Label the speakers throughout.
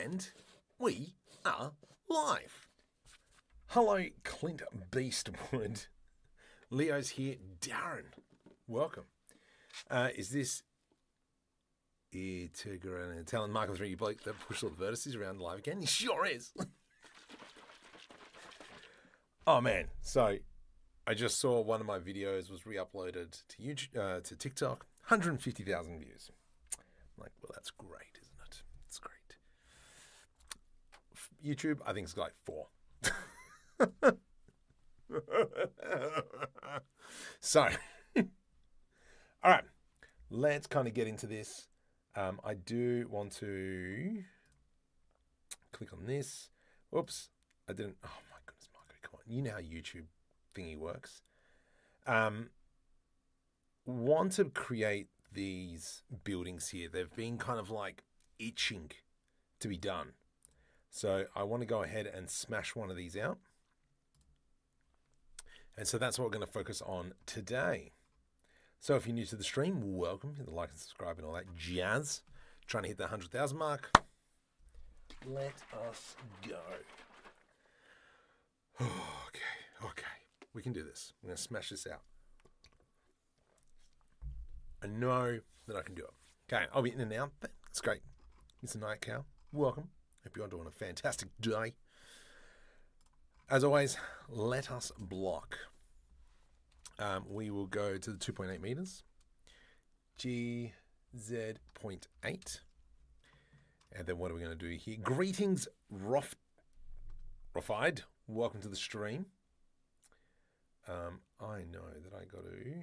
Speaker 1: And we are live. Hello, Clint Beastwood. Leo's here. Darren, welcome. Is this telling Michael 3 bloke that pushed all the vertices around live again? He sure is. Oh man, so I just saw one of my videos was re-uploaded to YouTube, to TikTok, 150,000 views. I'm like, well, that's great, isn't it? It's great. YouTube, I think it's got like 4. So, all right, let's kind of get into this. I do want to click on this. Whoops, I didn't. Oh my goodness, Marco, come on. You know how YouTube thingy works. Want to create these buildings here. They've been kind of like itching to be done. So I want to go ahead and smash one of these out. And so that's what we're going to focus on today. So if you're new to the stream, welcome. Hit the like and subscribe and all that jazz. Trying to hit the 100,000 mark. Let us go. Okay. We can do this. I'm going to smash this out. I know that I can do it. Okay, I'll be in and out. That's great. It's a night cow. Welcome. Hope you're doing a fantastic day. As always, let us block. We will go to the 2.8 meters. GZ.8. And then what are we going to do here? Greetings, Rafide. Welcome to the stream. I know that I got to...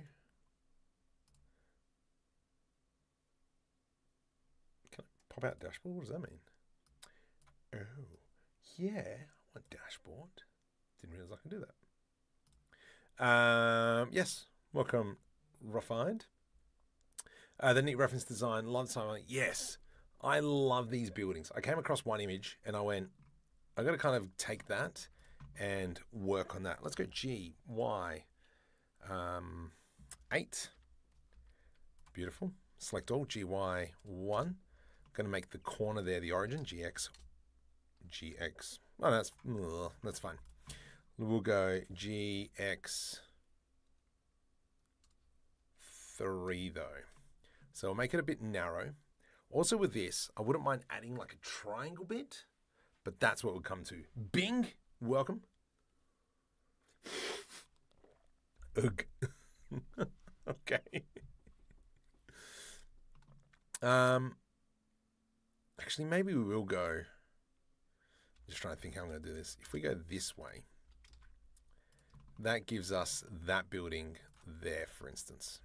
Speaker 1: Can I pop out dashboard? What does that mean? Oh, yeah. I want dashboard. Didn't realize I could do that. Yes. Welcome, Refined. The neat reference design, lunchtime. Yes. I love these buildings. I came across one image and I went, I got to kind of take that and work on that. Let's go G, Y, 8. Beautiful. Select all, G, Y, 1. Going to make the corner there the origin, GX. Oh, that's fine. We'll go GX 3 though. So we'll make it a bit narrow. Also with this, I wouldn't mind adding like a triangle bit, but that's what we'll come to. Bing, welcome. Ugh. Okay. Actually, maybe we will go. Just trying to think how I'm going to do this. If we go this way, that gives us that building there, for instance.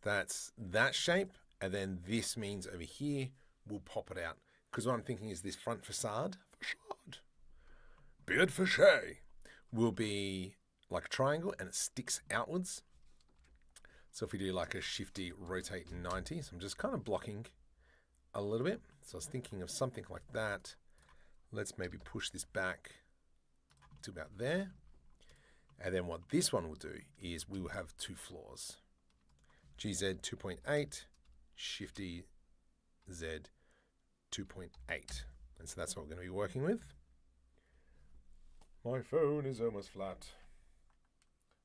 Speaker 1: That's that shape, and then this means over here, we'll pop it out. Because what I'm thinking is this front facade, beard facade, will be like a triangle, and it sticks outwards. So if we do like a shifty rotate 90, so I'm just kind of blocking a little bit. So I was thinking of something like that. Let's maybe push this back to about there. And then what this one will do is we will have 2 floors. GZ 2.8, Shifty Z 2.8. And so that's what we're going to be working with. My phone is almost flat.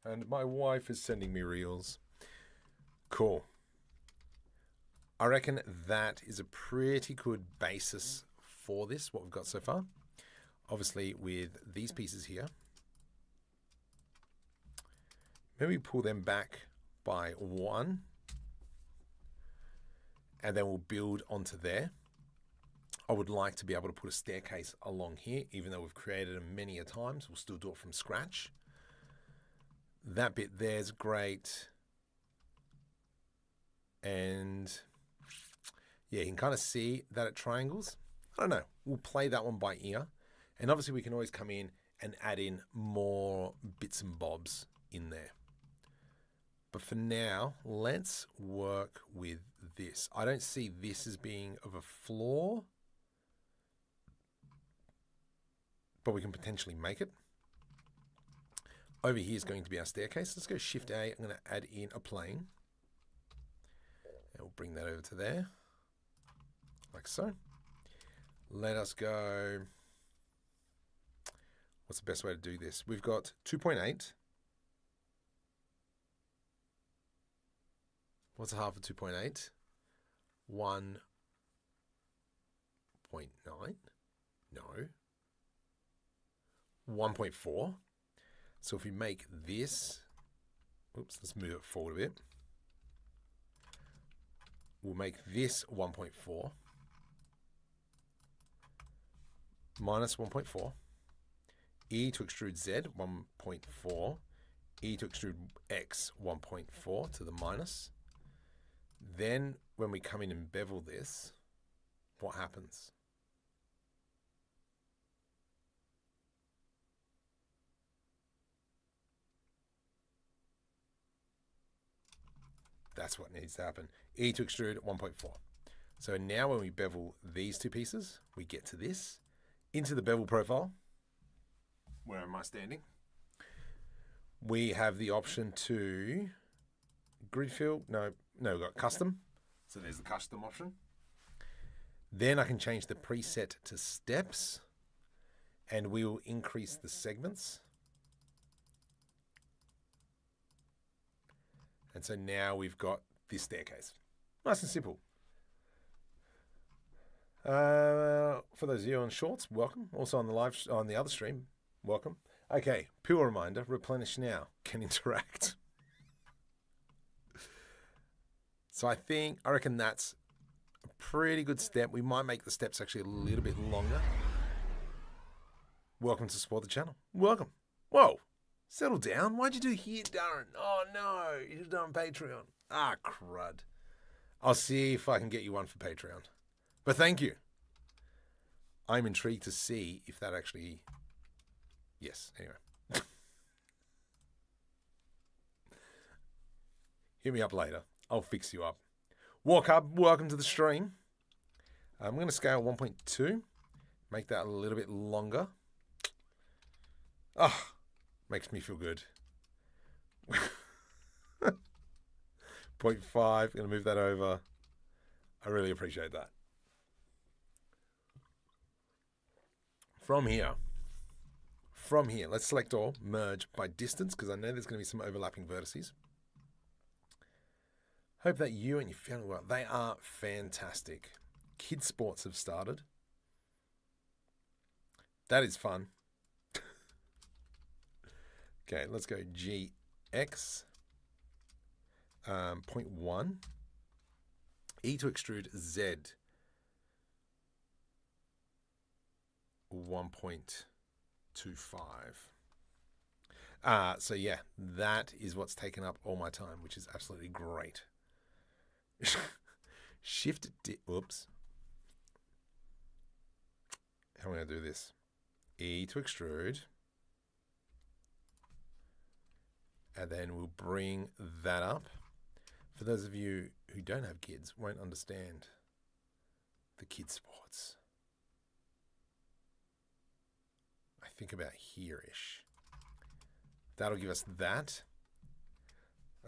Speaker 1: And my wife is sending me reels. Cool. I reckon that is a pretty good basis for this, what we've got so far. Obviously, with these pieces here, maybe pull them back by 1, and then we'll build onto there. I would like to be able to put a staircase along here, even though we've created them many a times. We'll still do it from scratch. That bit there's great. And yeah, you can kind of see that at triangles. I don't know. We'll play that one by ear. And obviously we can always come in and add in more bits and bobs in there. But for now, let's work with this. I don't see this as being of a floor, but we can potentially make it. Over here is going to be our staircase. Let's go Shift A. I'm going to add in a plane. And we'll bring that over to there. like so. Let us go. What's the best way to do this? We've got 2.8. What's a half of 2.8? 1.9? No. 1.4. So if we make this, oops, let's move it forward a bit. We'll make this 1.4 minus 1.4. E to extrude Z, 1.4. E to extrude X, 1.4 to the minus. Then when we come in and bevel this, what happens? That's what needs to happen. E to extrude 1.4. So now when we bevel these two pieces, we get to this. Into the bevel profile. Where am I standing? We have the option to grid fill. No, we've got custom. So there's the custom option. Then I can change the preset to steps, and we will increase the segments. And so now we've got this staircase. Nice and simple. For those of you on shorts, welcome. Also on the other stream, welcome. Okay, pure reminder, replenish now, can interact. So I reckon that's a pretty good step. We might make the steps actually a little bit longer. Welcome to support the channel. Welcome. Whoa, settle down. Why'd you do here, Darren? Oh no, you should have done Patreon. Ah, crud. I'll see if I can get you one for Patreon. But thank you. I'm intrigued to see if that actually... Yes, anyway. Hit me up later. I'll fix you up. Walk up, welcome to the stream. I'm going to scale 1.2. Make that a little bit longer. Ah, makes me feel good. 0.5, going to move that over. I really appreciate that. From here, let's select all, merge by distance, because I know there's going to be some overlapping vertices. Hope that you and your family, well, they are fantastic. Kids sports have started. That is fun. Okay, let's go GX 0.1. E to extrude Z 1.25. So yeah, that is what's taken up all my time, which is absolutely great. Oops. How am I going to do this? E to extrude. And then we'll bring that up. For those of you who don't have kids, won't understand the kids sports. I think about here-ish. That'll give us that.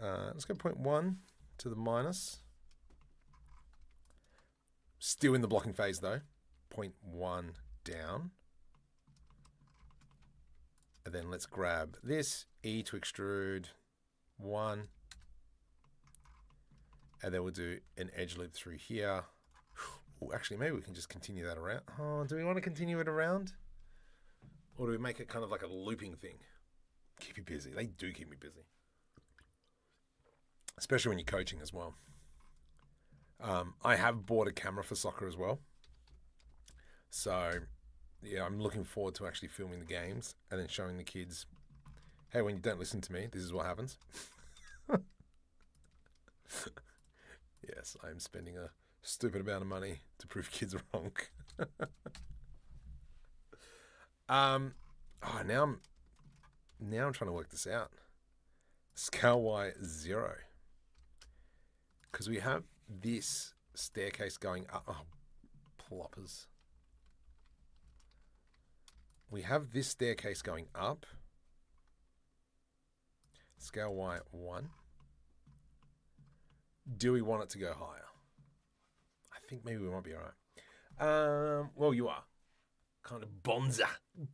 Speaker 1: Let's go 0.1 to the minus. Still in the blocking phase though. 0.1 down. And then let's grab this, E to extrude 1. And then we'll do an edge loop through here. Ooh, actually, maybe we can just continue that around. Oh, do we want to continue it around? Or do we make it kind of like a looping thing? Keep you busy. They do keep me busy. Especially when you're coaching as well. I have bought a camera for soccer as well. So, yeah, I'm looking forward to actually filming the games and then showing the kids, hey, when you don't listen to me, this is what happens. Yes, I'm spending a stupid amount of money to prove kids wrong. Now I'm trying to work this out. Scale Y 0. Because we have this staircase going up. Oh, ploppers. We have this staircase going up. Scale Y 1. Do we want it to go higher? I think maybe we might be all right. Well, you are kind of bonza,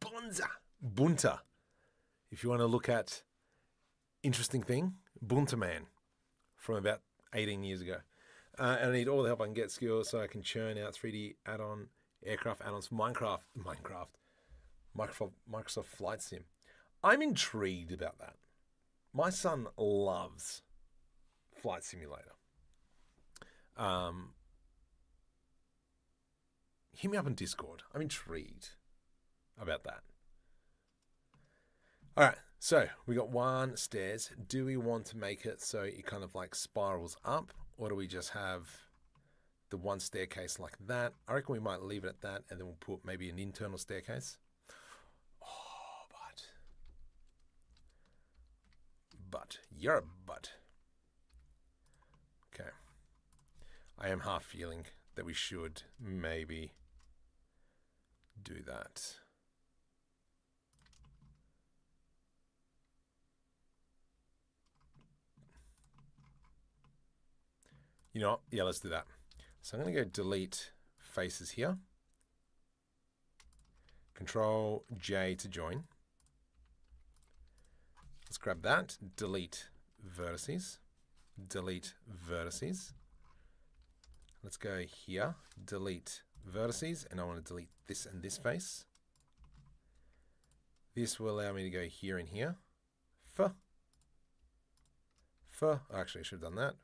Speaker 1: bunta. If you want to look at interesting thing, bunta man from about 18 years ago. And I need all the help I can get skills so I can churn out 3D add-on aircraft add-ons for Microsoft Flight Sim. I'm intrigued about that. My son loves Flight Simulator. Hit me up on Discord. I'm intrigued about that. All right, so we got 1 stairs. Do we want to make it so it kind of like spirals up, or do we just have the 1 staircase like that? I reckon we might leave it at that, and then we'll put maybe an internal staircase. Oh, but you're a butt. Okay. I am half feeling that we should maybe do that. You know what? Yeah, let's do that. So I'm going to go delete faces here. Control J to join. Let's grab that. Delete vertices. Delete vertices. Let's go here. Delete vertices. And I want to delete this and this face. This will allow me to go here and here. Actually, I should have done that.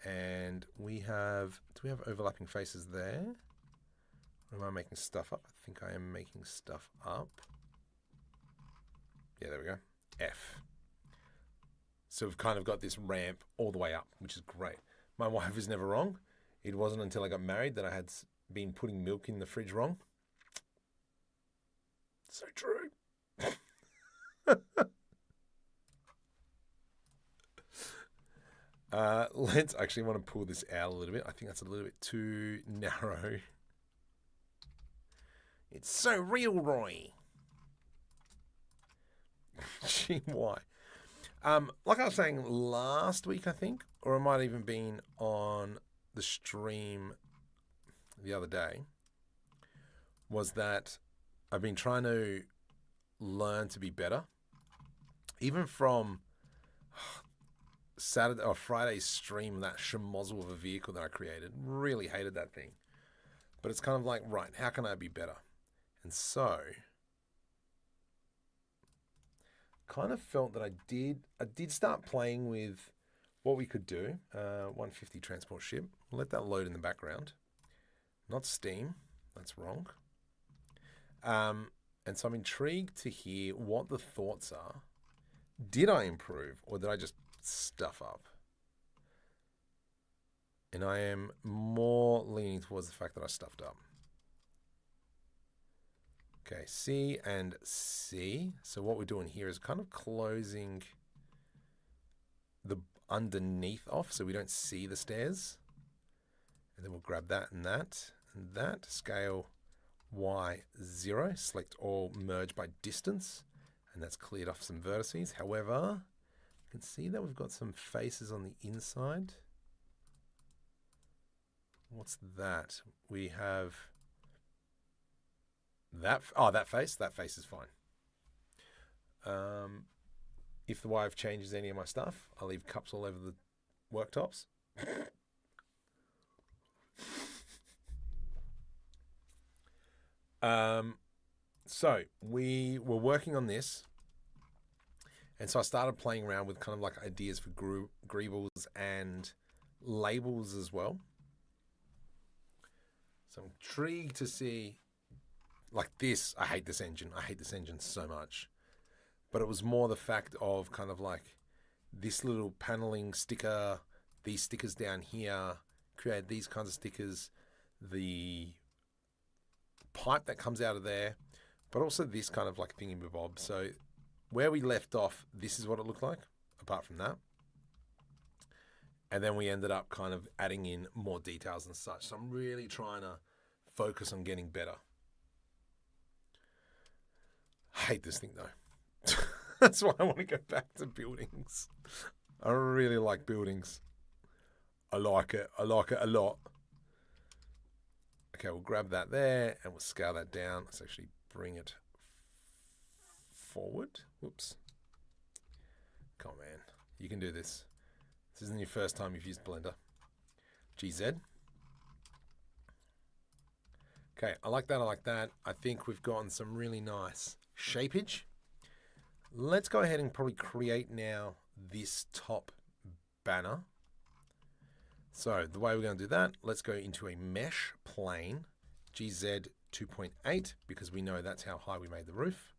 Speaker 1: And we have, do we have overlapping faces there? Or am I making stuff up? I think I am making stuff up. Yeah, there we go. F. So we've kind of got this ramp all the way up, which is great. My wife is never wrong. It wasn't until I got married that I had been putting milk in the fridge wrong. So true. Let's actually want to pull this out a little bit. I think that's a little bit too narrow. It's so real, Roy. Gee, why? Like I was saying last week, I think, or it might even been on the stream the other day, was that I've been trying to learn to be better. Even from Saturday or Friday's stream, that schmozzle of a vehicle that I created, really hated that thing. But it's kind of like, right, how can I be better? And so kind of felt that I did start playing with what we could do. 150 transport ship. We'll let that load in the background. Not Steam. That's wrong. And so I'm intrigued to hear what the thoughts are. Did I improve, or did I just stuff up? And I am more leaning towards the fact that I stuffed up. Okay, C and C. So what we're doing here is kind of closing the underneath off so we don't see the stairs. And then we'll grab that and that and that. Scale Y0. Select all, merge by distance. And that's cleared off some vertices. However, you can see that we've got some faces on the inside. What's that? We have that. Oh, that face. That face is fine. If the wife changes any of my stuff, I'll leave cups all over the worktops. So we were working on this, and so I started playing around with kind of like ideas for greebles and labels as well. So I'm intrigued to see, like this. I hate this engine. I hate this engine so much. But it was more the fact of kind of like this little paneling sticker, these stickers down here, create these kinds of stickers, the pipe that comes out of there, but also this kind of like thingy-bob. So where we left off, this is what it looked like, apart from that. And then we ended up kind of adding in more details and such. So I'm really trying to focus on getting better. I hate this thing though. That's why I want to go back to buildings. I really like buildings. I like it. I like it a lot. Okay, we'll grab that there and we'll scale that down. Let's actually bring it forward. Whoops. Come on, man. You can do this. This isn't your first time you've used Blender. GZ. Okay, I like that, I like that. I think we've gotten some really nice shapeage. Let's go ahead and probably create now this top banner. So the way we're going to do that, let's go into a mesh plane, GZ 2.8, because we know that's how high we made the roof.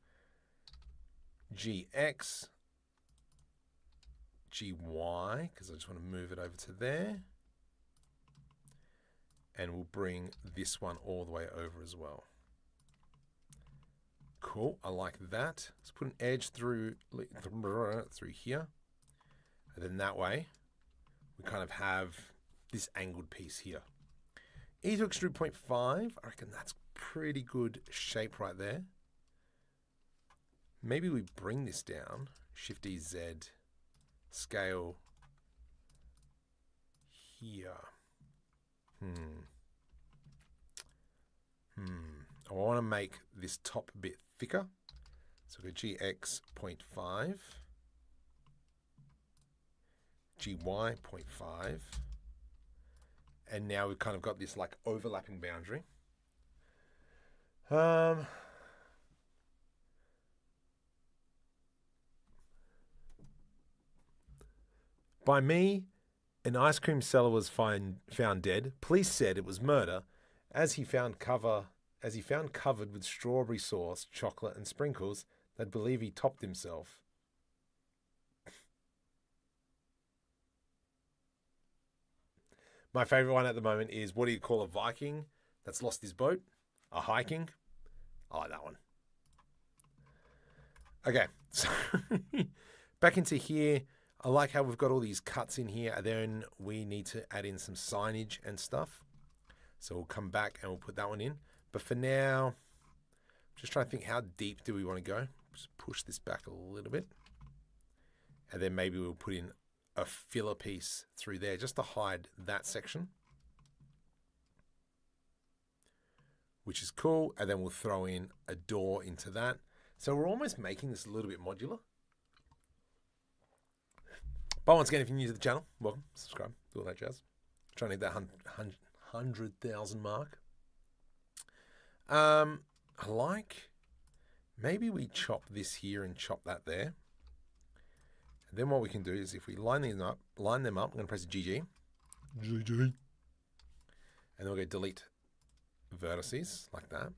Speaker 1: GX, GY, because I just want to move it over to there. And we'll bring this one all the way over as well. Cool, I like that. Let's put an edge through here. And then that way, we kind of have this angled piece here. E to extrude 0.5, I reckon that's pretty good shape right there. Maybe we bring this down, Shift E Z, scale here. I want to make this top bit thicker. So go GX 0.5, GY 0.5. And now we've kind of got this like overlapping boundary. By me, an ice cream seller was found dead. Police said it was murder, as he found covered with strawberry sauce, chocolate, and sprinkles. They'd believe he topped himself. My favorite one at the moment is, what do you call a Viking that's lost his boat? A hiking? I like that one. Okay, so back into here. I like how we've got all these cuts in here, and then we need to add in some signage and stuff. So we'll come back and we'll put that one in. But for now, just trying to think, how deep do we want to go? Just push this back a little bit. And then maybe we'll put in a filler piece through there just to hide that section, which is cool. And then we'll throw in a door into that. So we're almost making this a little bit modular. But once again, if you're new to the channel, welcome, subscribe, do all that jazz. Trying to hit that 100,000 mark. I like, maybe we chop this here and chop that there. And then what we can do is, if we line them up, I'm going to press GG. GG. And then we'll go delete vertices like that.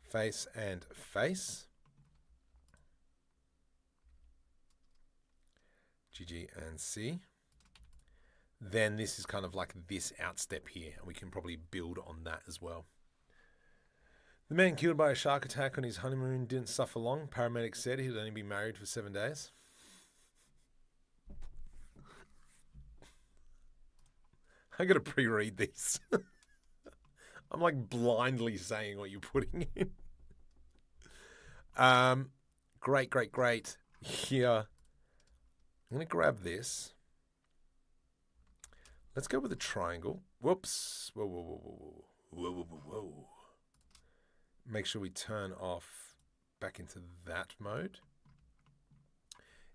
Speaker 1: Face and face. GG and C. Then this is kind of like this outstep here, and we can probably build on that as well. The man killed by a shark attack on his honeymoon didn't suffer long. Paramedics said he'd only been married for 7 days. I gotta pre-read these. I'm like blindly saying what you're putting in. Great. Here, I'm gonna grab this. Let's go with a triangle. Whoops. Whoa. Make sure we turn off back into that mode.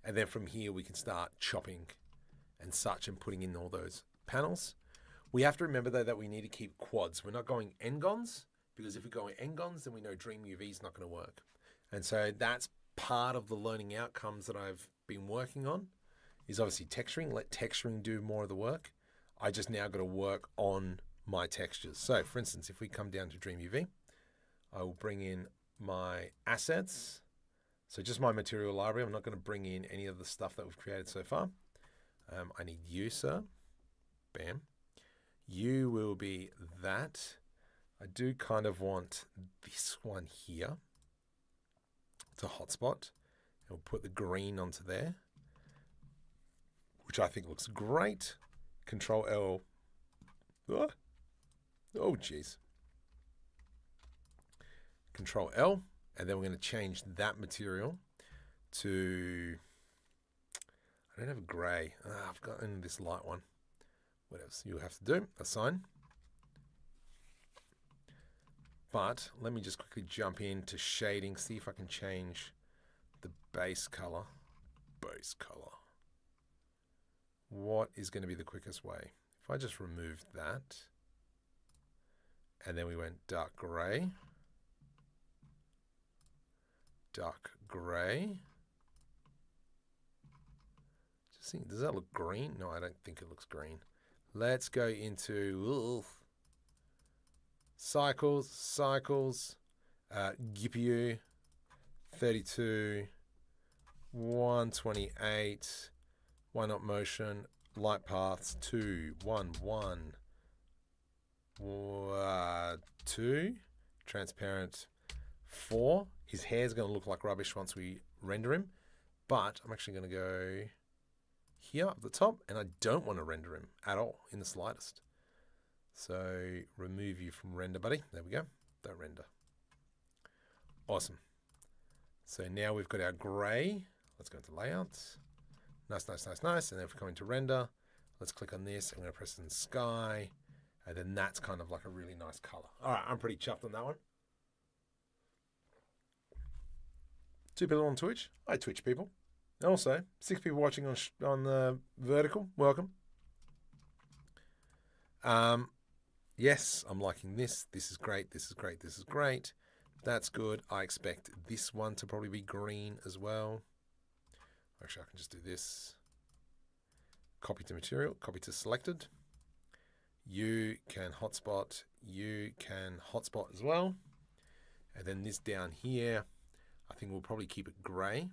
Speaker 1: And then from here, we can start chopping and such and putting in all those panels. We have to remember, though, that we need to keep quads. We're not going n-gons, because if we go n-gons, then we know DreamUV is not going to work. And so that's part of the learning outcomes that I've been working on, is obviously texturing. Let texturing do more of the work. I just now got to work on my textures. So, for instance, if we come down to DreamUV, I will bring in my assets. So just my material library. I'm not going to bring in any of the stuff that we've created so far. I need you, sir. Bam. You will be that. I do kind of want this one here. It's a hotspot. And we'll put the green onto there, which I think looks great. Control L. Oh, geez. Control L. And then we're going to change that material to, I don't have a gray. I've got in this light one. What else you have to do? Assign. But let me just quickly jump into shading, see if I can change the base color. Base color. What is going to be the quickest way? If I just removed that, and then we went dark gray, dark gray. Just think, does that look green? No, I don't think it looks green. Let's go into cycles, GPU, 32, 128, why not motion, light paths, 2, 1, 1, 2, transparent, 4. His hair's going to look like rubbish once we render him, but I'm actually going to go here at the top, and I don't want to render him at all in the slightest. So remove you from render, buddy. There we go. Don't render. Awesome. So now we've got our gray. Let's go into layouts. Nice, nice, nice, nice. And then if we come into render, let's click on this. I'm going to press in sky. And then that's kind of like a really nice color. All right, I'm pretty chuffed on that one. 2 people on Twitch. Hi, Twitch people. And also, 6 people watching on the vertical. Welcome. Yes, I'm liking this. This is great. This is great. This is great. That's good. I expect this one to probably be green as well. Actually, I can just do this. Copy to material. Copy to selected. You can hotspot. You can hotspot as well. And then this down here, I think we'll probably keep it gray.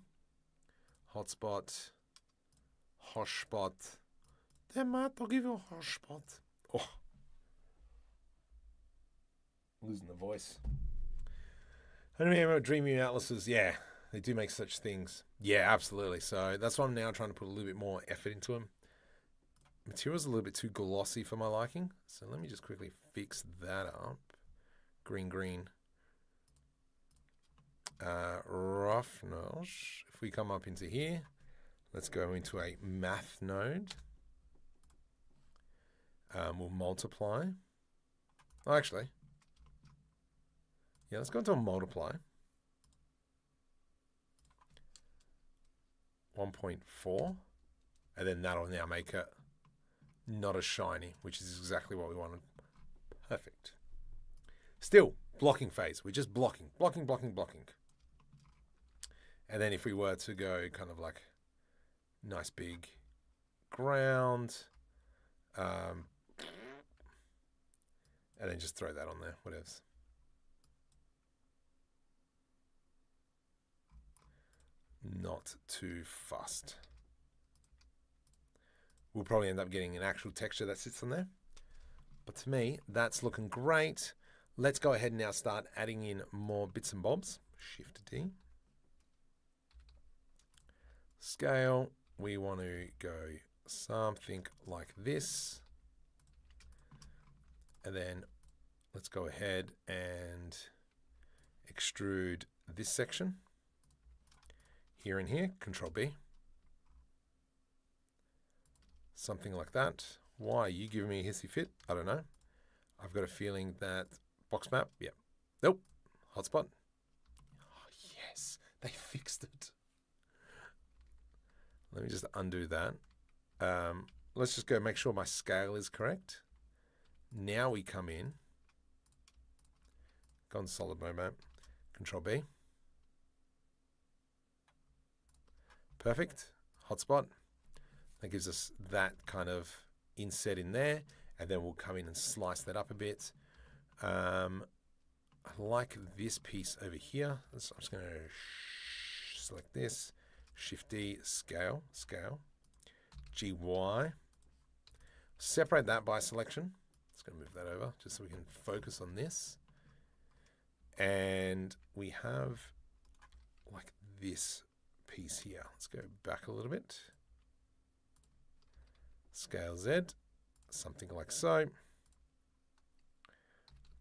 Speaker 1: Hotspot. Hotspot. Damn, Matt, I'll give you a hotspot. Oh. Losing the voice. I don't know about DreamUV atlases. Yeah, they do make such things. Yeah, absolutely. So that's why I'm now trying to put a little bit more effort into them. Material's a little bit too glossy for my liking. So let me just quickly fix that up. Green, green. Roughness. If we come up into here, let's go into a math node. We'll multiply. Oh, actually. Yeah, let's go into a multiply. 1.4. And then that'll now make it not as shiny, which is exactly what we wanted. Perfect. Still, blocking phase. We're just blocking. Blocking. And then if we were to go kind of like nice big ground, and then just throw that on there, whatever. Not too fussed. We'll probably end up getting an actual texture that sits on there. But to me, that's looking great. Let's go ahead and now start adding in more bits and bobs. Shift D. Scale. We want to go something like this. And then let's go ahead and extrude this section. Here and here, Control B. Something like that. Why are you giving me a hissy fit? I don't know. I've got a feeling that box map, yep. Nope. Hotspot. Oh, yes, they fixed it. Let me just undo that. Let's just go make sure my scale is correct. Now we come in. Go on solid mode map. Control B. Perfect. Hotspot. That gives us that kind of inset in there. And then we'll come in and slice that up a bit. I like this piece over here. I'm just going to select this. Shift D, scale. GY. Separate that by selection. Just going to move that over just so we can focus on this. And we have like this piece here. Let's go back a little bit. Scale Z, something like so.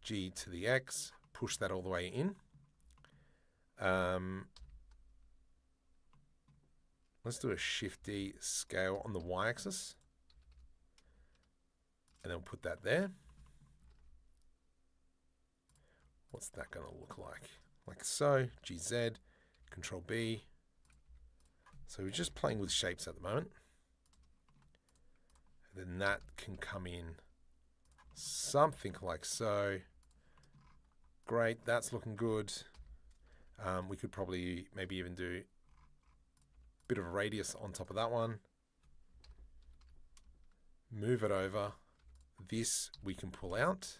Speaker 1: G to the X, push that all the way in. Let's do a Shift D scale on the Y-axis. And then we'll put that there. What's that going to look like? Like so, GZ, Control B. So we're just playing with shapes at the moment. And then that can come in something like so. Great, that's looking good. We could probably maybe even do a bit of a radius on top of that one. Move it over. This we can pull out.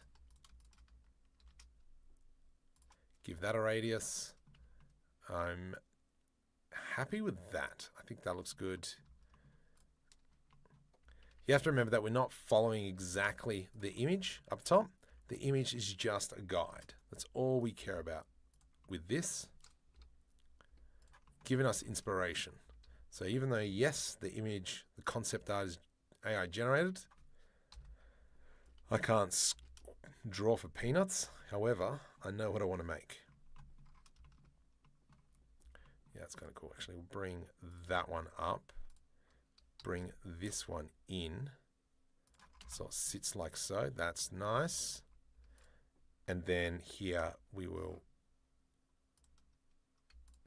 Speaker 1: Give that a radius. I'm happy with that. I think that looks good. You have to remember that we're not following exactly the image up top. The image is just a guide. That's all we care about with this. Giving us inspiration. So even though, yes, the image, the concept art is AI generated, I can't draw for peanuts. However, I know what I want to make. Yeah, it's kind of cool. Actually, we'll bring that one up. Bring this one in. So it sits like so. That's nice. And then here we will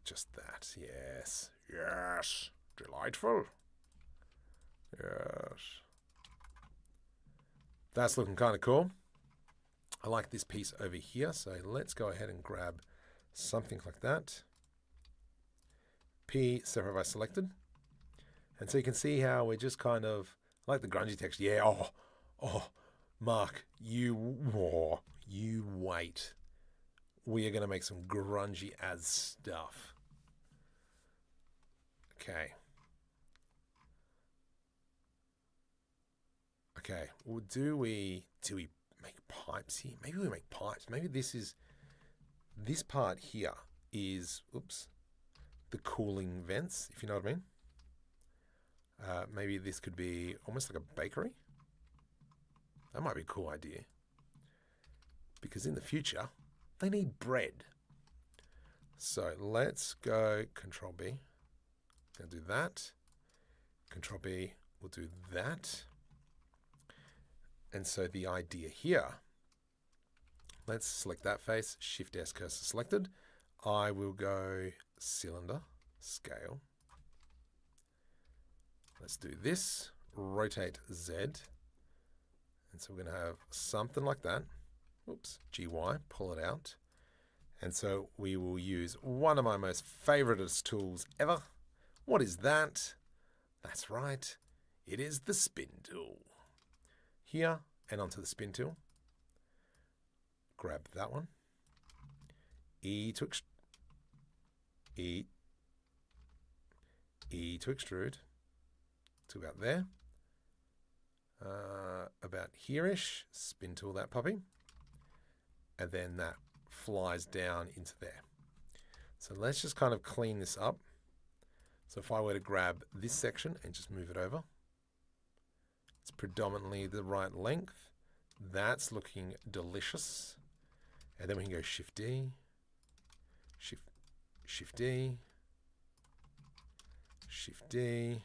Speaker 1: just that. Yes. Yes. Delightful. Yes. That's looking kind of cool. I like this piece over here. So let's go ahead and grab something like that. P, separate by selected. And so you can see how we're just kind of like the grungy texture. Yeah. Oh, Mark, you wait. We are going to make some grungy as stuff. Okay. Okay. Well, do we make pipes here? Maybe we make pipes. Maybe this part here is, oops, the cooling vents, if you know what I mean. Maybe this could be almost like a bakery. That might be a cool idea. Because in the future, they need bread. So let's go Control B. Gonna do that. Control B, we'll do that. And so the idea here, let's select that face, Shift S cursor selected. I will go cylinder, scale. Let's do this, rotate Z. And so we're going to have something like that. Oops, GY, pull it out. And so we will use one of my most favoritist tools ever. What is that? That's right. It is the spin tool. Here and onto the spin tool. Grab that one. E to extrude to about there. About here-ish, spin tool that puppy, and then that flies down into there. So let's just kind of clean this up. So if I were to grab this section and just move it over, it's predominantly the right length. That's looking delicious. And then we can go Shift D, Shift D, Shift D,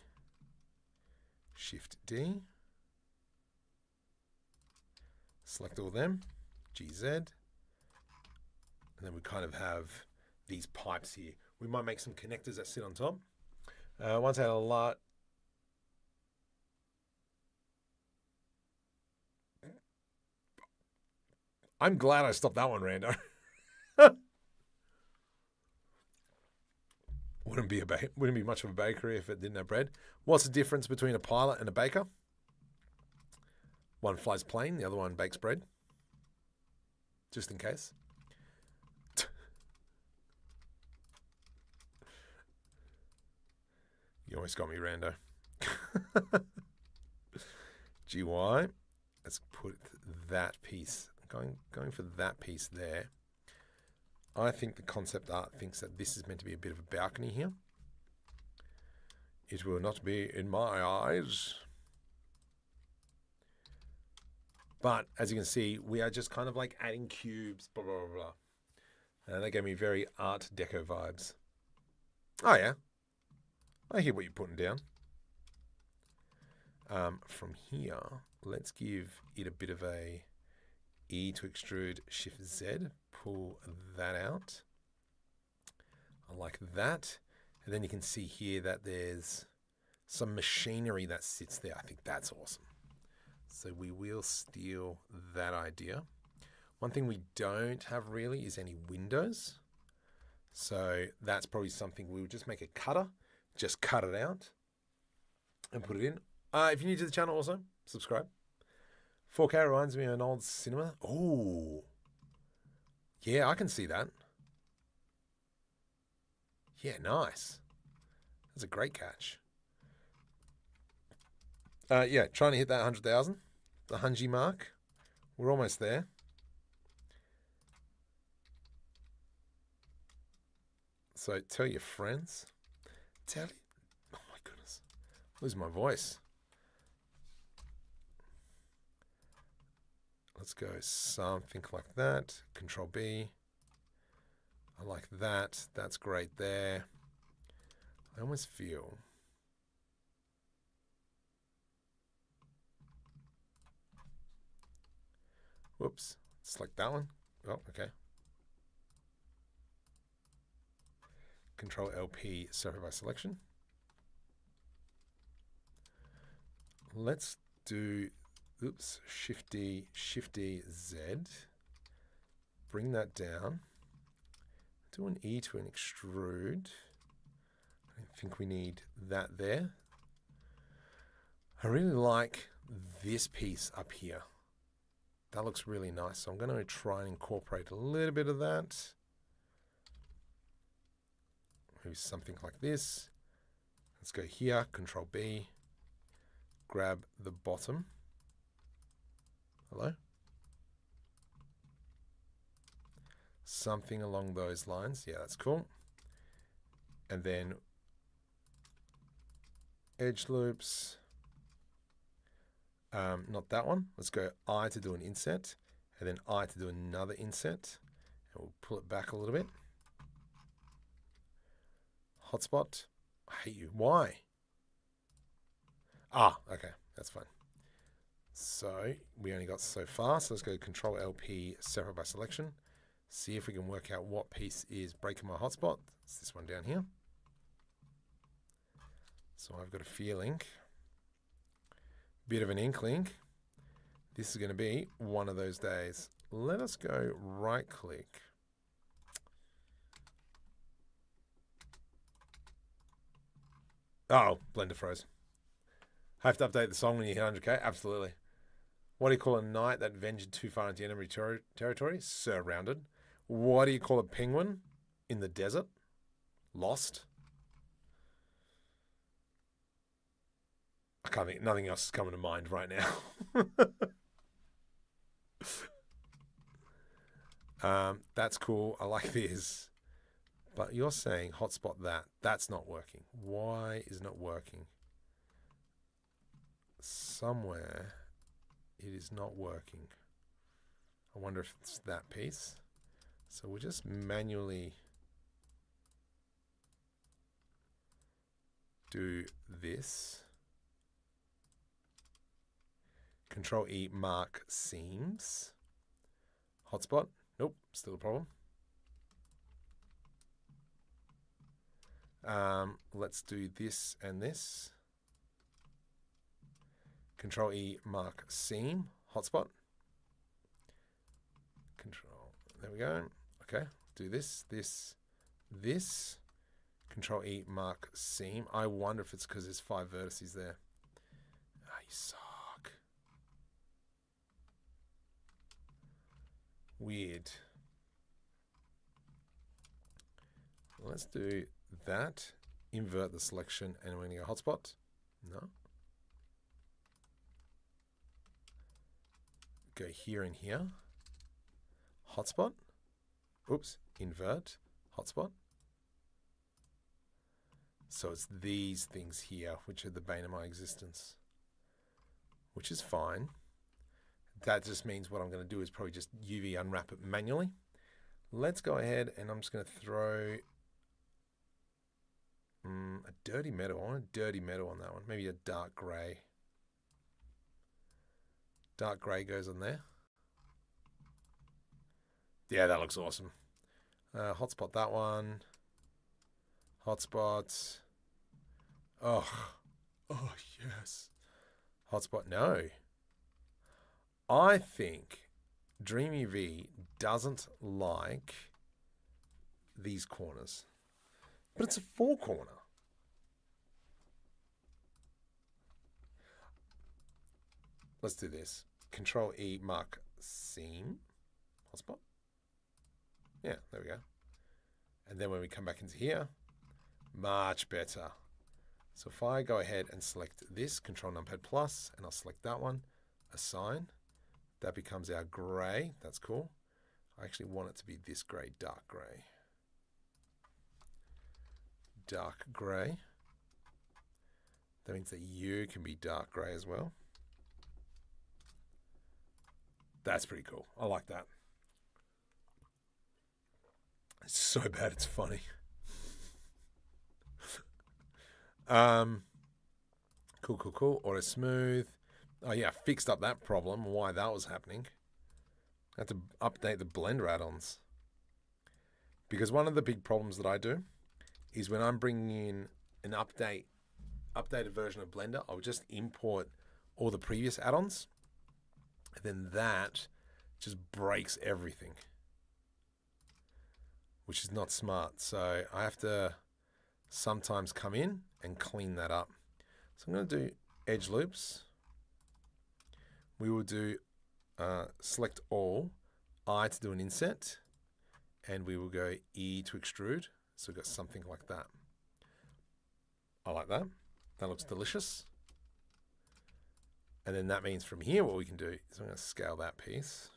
Speaker 1: Shift D. Select all of them, GZ, and then we kind of have these pipes here. We might make some connectors that sit on top. Once I had a lot, I'm glad I stopped that one, Rando. Wouldn't be much of a bakery if it didn't have bread. What's the difference between a pilot and a baker? One flies plane, the other one bakes bread. Just in case. You almost got me, Rando. GY. Let's put that piece. Going for that piece there. I think the concept art thinks that this is meant to be a bit of a balcony here. It will not be in my eyes. But as you can see, we are just kind of like adding cubes, blah, blah, blah, blah. And that gave me very Art Deco vibes. Oh, yeah. I hear what you're putting down. From here, let's give it a bit of a E to extrude, Shift Z, pull that out. I like that. And then you can see here that there's some machinery that sits there. I think that's awesome. So we will steal that idea. One thing we don't have really is any windows. So that's probably something we would just make a cutter, just cut it out and put it in. If you're new to the channel also, subscribe. 4K reminds me of an old cinema. Oh, yeah, I can see that. Yeah, nice. That's a great catch. Yeah, trying to hit that 100,000, the Hunji mark. We're almost there. So tell your friends. Oh my goodness, lose my voice. Let's go something like that. Control B. I like that. That's great there. I almost feel. Whoops. Select that one. Oh, okay. Control LP, separate by selection. Let's do, oops, Shift D, Z. Bring that down. Do an E to an extrude. I think we need that there. I really like this piece up here. That looks really nice. So I'm going to try and incorporate a little bit of that. Maybe something like this. Let's go here, Control B. Grab the bottom. Hello? Something along those lines. Yeah, that's cool. And then edge loops. Not that one. Let's go I to do an inset, and then I to do another inset. And we'll pull it back a little bit. Hotspot. I hate you. Why? Ah, okay. That's fine. So we only got so far. So let's go Control LP, separate by selection. See if we can work out what piece is breaking my hotspot. It's this one down here. So I've got a feeling, bit of an inkling, this is going to be one of those days. Let us go right click. Oh, Blender froze. Have to update the song when you hit 100K? Absolutely. What do you call a knight that ventured too far into enemy territory? Surrounded. What do you call a penguin in the desert? Lost. I can't think, nothing else is coming to mind right now. That's cool. I like this. But you're saying hotspot that. That's not working. Why is it not working? Somewhere it is not working. I wonder if it's that piece. So we'll just manually do this. Control E, mark seams. Hotspot. Nope, still a problem. Let's do this and this. Control E, mark seam. Hotspot. Control. There we go. Okay. Do this, this. Control E, mark seam. I wonder if it's because there's 5 vertices there. Ah, you suck. Weird. Let's do that. Invert the selection and we're going to go hotspot. No. Go here and here. Hotspot. Oops. Invert. Hotspot. So it's these things here, which are the bane of my existence. Which is fine. That just means what I'm going to do is probably just UV unwrap it manually. Let's go ahead and I'm just going to throw a dirty metal. I want a dirty metal on that one. Maybe a dark grey. Dark grey goes on there. Yeah, that looks awesome. Hotspot that one. Hotspot. Oh, oh yes. Hotspot, no. I think DreamUV doesn't like these corners, but it's a 4-corner. Let's do this. Control E, mark seam. Hotspot. Yeah, there we go. And then when we come back into here, much better. So if I go ahead and select this, Control Numpad plus, and I'll select that one, assign, that becomes our gray. That's cool. I actually want it to be this gray, dark gray. Dark gray. That means that you can be dark gray as well. That's pretty cool. I like that. It's so bad, it's funny. Cool. Auto smooth. Oh yeah, fixed up that problem, why that was happening. I had to update the Blender add-ons. Because one of the big problems that I do is when I'm bringing in an updated version of Blender, I'll just import all the previous add-ons. And then that just breaks everything, which is not smart. So I have to sometimes come in and clean that up. So I'm going to do edge loops. We will do select all, I to do an inset, and we will go E to extrude. So we've got something like that. I like that. That looks delicious. And then that means from here what we can do is I'm going to scale that piece.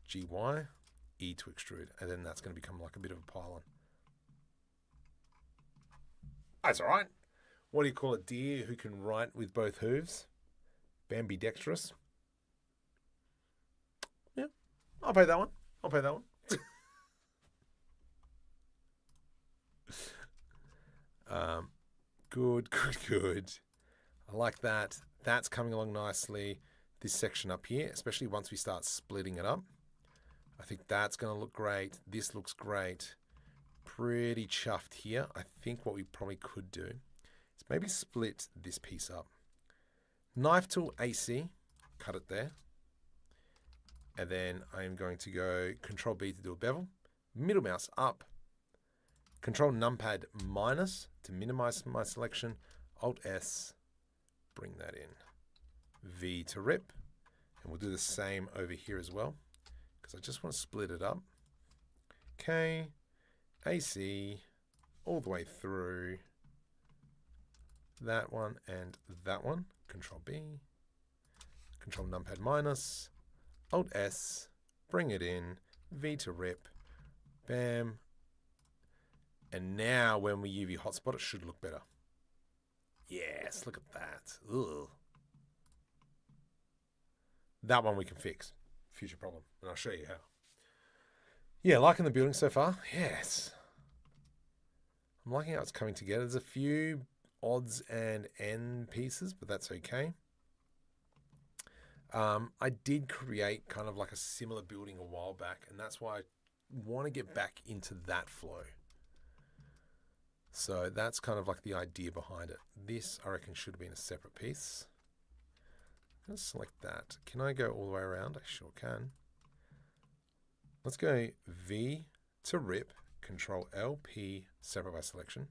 Speaker 1: GY, E to extrude, and then that's going to become like a bit of a pylon. That's all right. What do you call a deer who can write with both hooves? Ambidextrous. Yeah, I'll pay that one. Good. I like that. That's coming along nicely. This section up here, especially once we start splitting it up. I think that's going to look great. This looks great. Pretty chuffed here. I think what we probably could do is maybe split this piece up. Knife tool AC, cut it there. And then I'm going to go Control B to do a bevel. Middle mouse up. Control Numpad minus to minimize my selection. Alt S, bring that in. V to rip. And we'll do the same over here as well, because I just want to split it up. Okay, AC, all the way through. That one and that one. Control B. Control Numpad minus. Alt S, bring it in. V to rip. Bam. And now when we UV hotspot, it should look better. Yes, look at that. Ugh. That one we can fix. Future problem. And I'll show you how. Yeah, liking the building so far? Yes. I'm liking how it's coming together. There's a few odds and end pieces, but that's okay. I did create kind of like a similar building a while back, and that's why I want to get back into that flow. So that's kind of like the idea behind it. This, I reckon, should have been a separate piece. I'm going to select that. Can I go all the way around? I sure can. Let's go V to rip, Control L, P, separate by selection.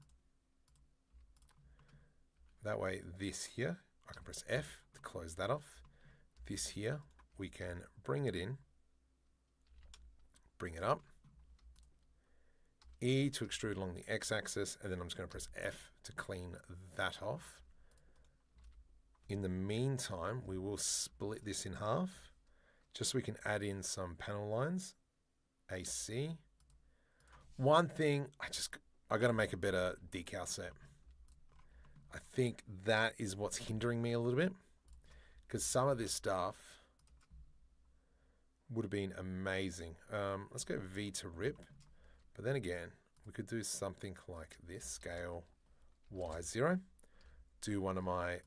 Speaker 1: That way, this here, I can press F to close that off. This here, we can bring it in, bring it up. E to extrude along the x-axis, and then I'm just going to press F to clean that off. In the meantime, we will split this in half, just so we can add in some panel lines. AC. One thing, I got to make a better decal set. I think that is what's hindering me a little bit, because some of this stuff would have been amazing. Let's go V to rip. But then again, we could do something like this, scale Y0. Do one of my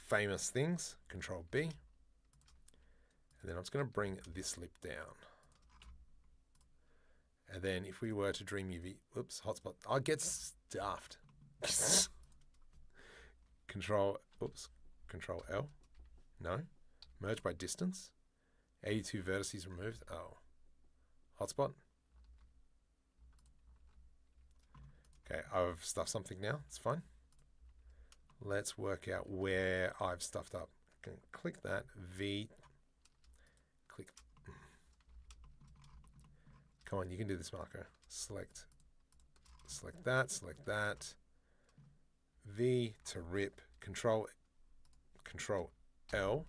Speaker 1: famous things, Control B. And then I'm just going to bring this lip down. And then if we were to DreamUV, oops, hotspot, I get stuffed. Control L. No. Merge by distance. 82 vertices removed. Oh. Hotspot. Okay, I've stuffed something now. It's fine. Let's work out where I've stuffed up. I can click that. V. Click. Come on, you can do this, Marco. Select that, select that. V to rip. Control L.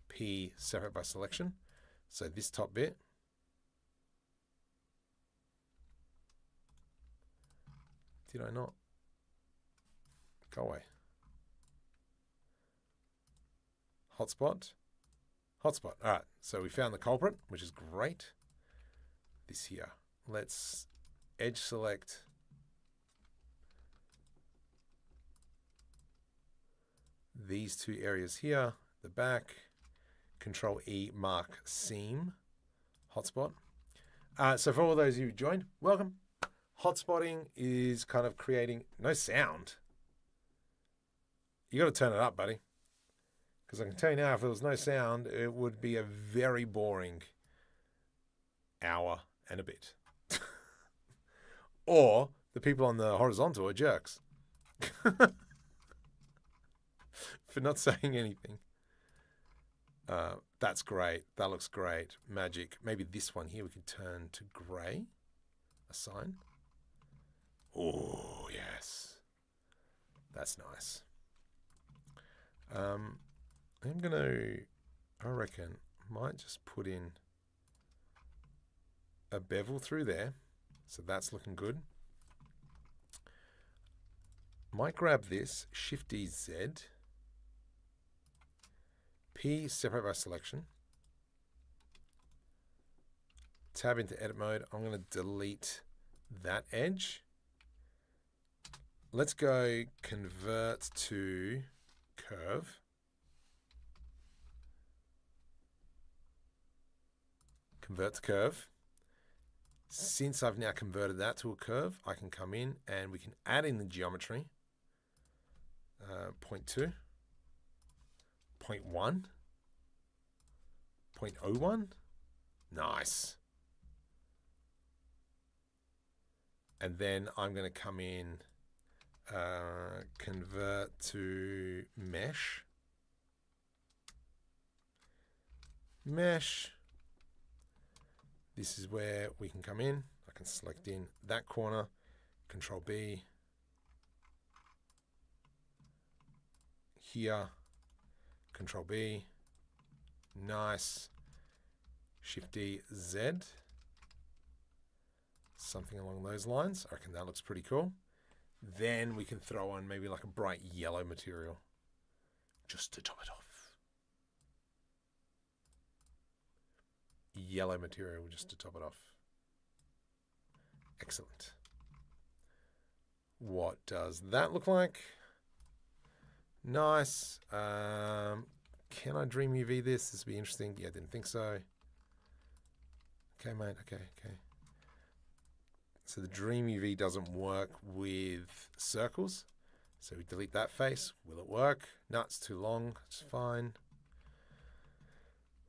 Speaker 1: P, separate by selection. So this top bit. Did I not? Go away. Hotspot. Hotspot. All right, so we found the culprit, which is great. This here. Let's edge select. These two areas here, the back. Control E, mark seam. Hotspot. So for all those of you who joined, welcome. Hotspotting is kind of creating no sound. You got to turn it up, buddy. Because I can tell you now, if there was no sound, it would be a very boring hour and a bit. Or the people on the horizontal are jerks. For not saying anything. That's great. That looks great. Magic. Maybe this one here we could turn to grey. A sign. Oh, yes. That's nice. I'm going to, I reckon, might just put in a bevel through there. So that's looking good. Might grab this, Shift D Z. P, separate by selection. Tab into edit mode. I'm going to delete that edge. Let's go convert to curve. Convert to curve. Since I've now converted that to a curve, I can come in and we can add in the geometry. 0.2. 0.1. 0.01. Nice. And then I'm going to come in, convert to mesh. Mesh. This is where we can come in. I can select in that corner, Control B. Here, Control B. Nice. Shift D, Z. Something along those lines. I reckon that looks pretty cool. Then we can throw on maybe like a bright yellow material just to top it off. Yellow material just to top it off. Excellent. What does that look like? Nice. Can I DreamUV this? This would be interesting. Yeah, I didn't think so. Okay, mate. Okay. So the DreamUV doesn't work with circles. So we delete that face. Will it work? No, it's too long. It's fine.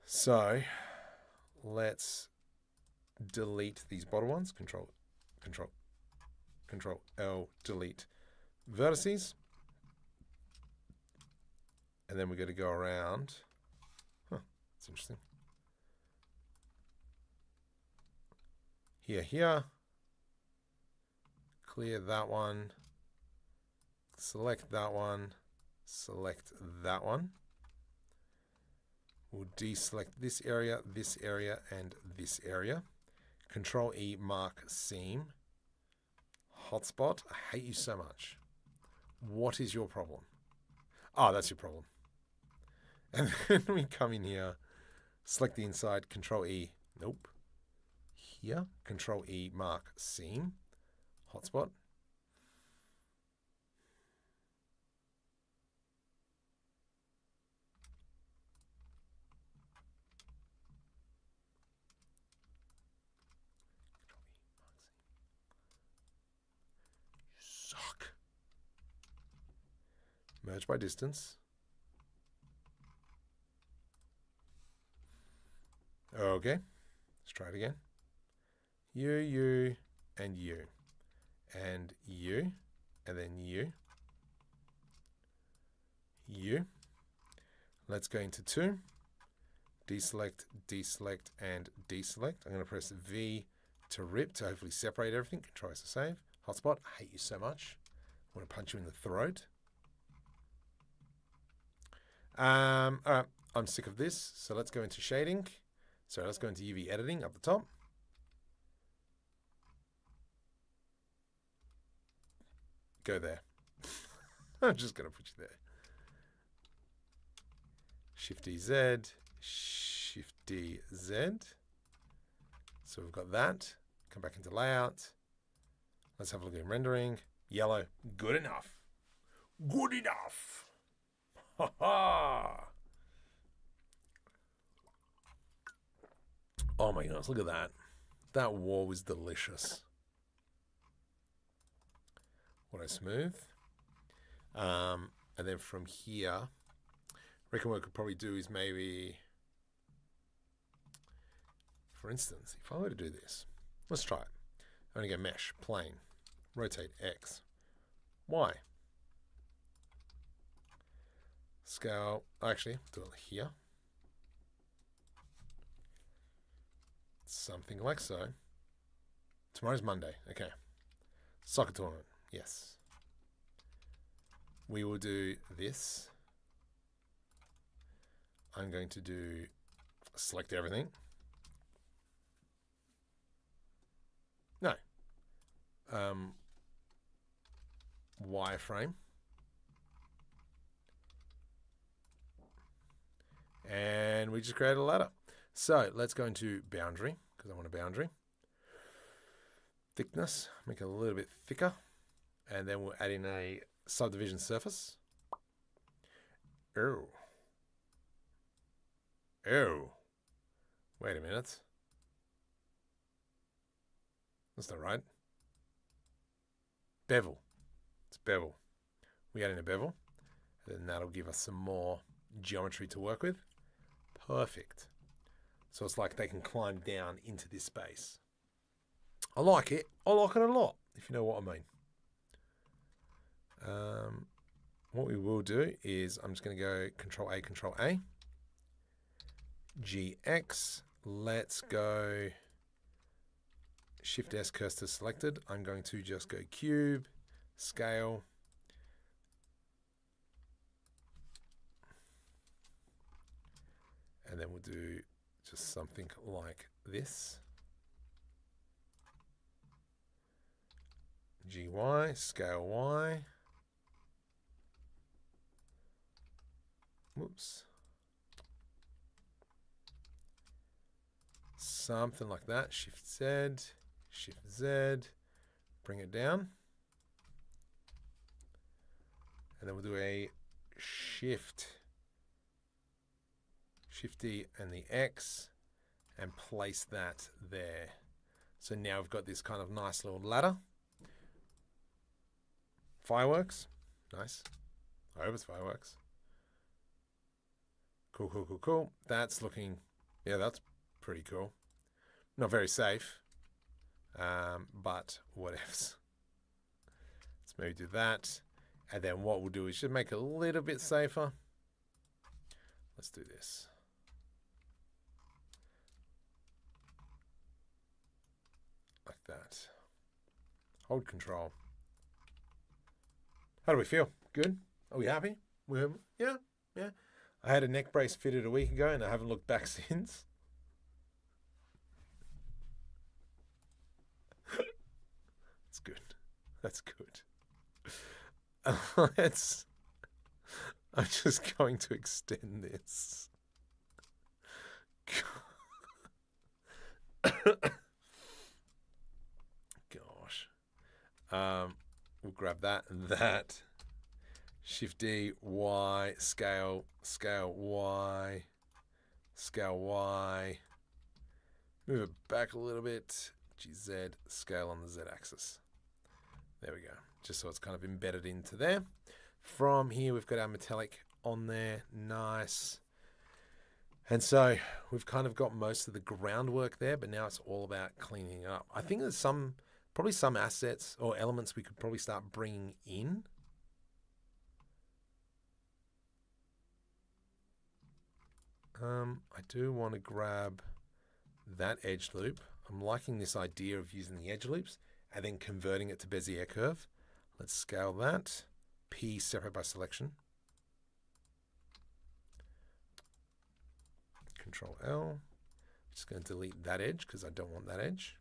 Speaker 1: So let's delete these bottom ones. Control L, delete vertices. And then we're going to go around. Huh, that's interesting. Here. Clear that one. Select that one. Select that one. We'll deselect this area, and this area. Control E, mark seam. Hotspot. I hate you so much. What is your problem? Oh, that's your problem. And then we come in here, select the inside, Control E. Nope. Here, Control E, mark seam. Hotspot. Merge by distance. Okay, let's try it again. You, and you. And you, and then you. You. Let's go into 2. Deselect, deselect, and deselect. I'm going to press V to rip to hopefully separate everything. Control S to save. Hotspot, I hate you so much. I want to punch you in the throat. All right, I'm sick of this. So let's go into shading. So let's go into UV editing up the top. Go there. I'm just going to put you there. Shift-D-Z, Shift-D-Z. So we've got that. Come back into layout. Let's have a look at rendering. Yellow, good enough. Good enough. Ha ha. Oh my goodness, look at that. That wall was delicious. What a smooth. And then from here, I reckon what I could probably do is maybe, for instance, if I were to do this, let's try it. I'm going to go mesh, plane, rotate X, Y. Scale, actually, do it here. Something like so. Tomorrow's Monday, okay. Soccer tournament, yes. We will do this. I'm going to do, select everything. No. Wireframe. And we just create a ladder. So let's go into boundary, because I want a boundary. Thickness, make it a little bit thicker. And then we'll add in a subdivision surface. Oh. Oh. Wait a minute. That's not right. Bevel. It's bevel. We add in a bevel. And then that'll give us some more geometry to work with. Perfect. So it's like they can climb down into this space. I like it. I like it a lot, if you know what I mean. What we will do is I'm just going to go Control A, Control A. GX. Let's go Shift S, cursor selected. I'm going to just go cube, scale. And then we'll do just something like this. GY, scale Y. Whoops. Something like that. Shift Z, Shift Z, bring it down. And then we'll do a Shift D and the X and place that there. So now we've got this kind of nice little ladder. Fireworks. Nice. I hope it's fireworks. Cool, cool, cool, cool. That's looking, yeah, that's pretty cool. Not very safe, but whatevs. Let's maybe do that. And then what we'll do is just make it a little bit safer. Let's do this. Like that. Hold control. How do we feel? Good? Are we happy? Yeah, yeah. I had a neck brace fitted a week ago and I haven't looked back since. That's good. That's good. I'm just going to extend this. Gosh. We'll grab that and that. Shift D, Y, scale, scale Y, scale Y. Move it back a little bit. GZ, scale on the Z axis. There we go. Just so it's kind of embedded into there. From here, we've got our metallic on there. Nice. And so we've kind of got most of the groundwork there, but now it's all about cleaning it up. I think there's probably some assets or elements we could probably start bringing in. I do want to grab that edge loop. I'm liking this idea of using the edge loops and then converting it to Bezier curve. Let's scale that. P separate by selection. Control L. Just going to delete that edge because I don't want that edge.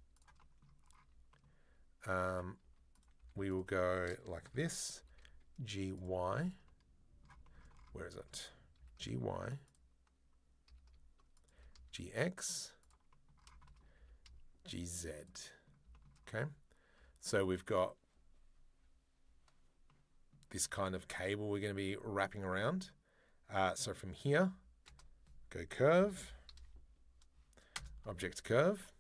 Speaker 1: We will go like this. GY. Where is it? GY. GX. GZ. Okay. So we've got this kind of cable we're going to be wrapping around. So from here, go curve, object curve.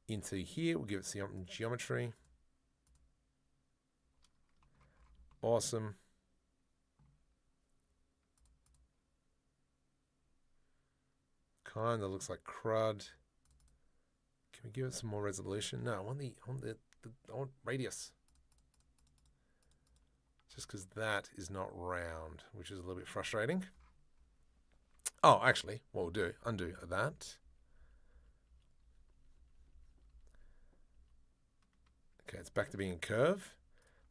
Speaker 1: Into here, we'll give it some geometry. Awesome. Kind of looks like crud. Can we give it some more resolution? No, I want radius. Just because that is not round, which is a little bit frustrating. Oh, actually, what we'll do, undo that. Okay, it's back to being a curve.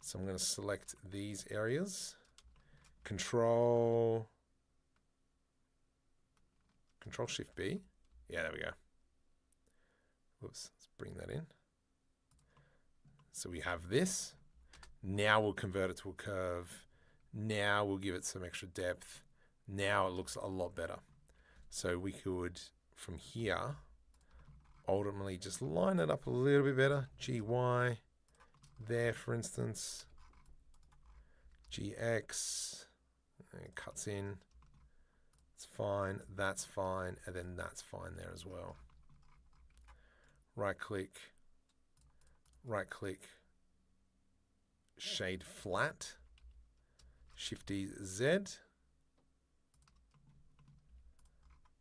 Speaker 1: So I'm going to select these areas. Control Shift B. Yeah, there we go. Whoops, let's bring that in. So we have this. Now we'll convert it to a curve. Now we'll give it some extra depth. Now it looks a lot better. So we could, from here, ultimately just line it up a little bit better. GY there, for instance. GX. It cuts in. It's fine. That's fine. And then that's fine there as well. Right click. Right click. Shade flat. Shifty Z.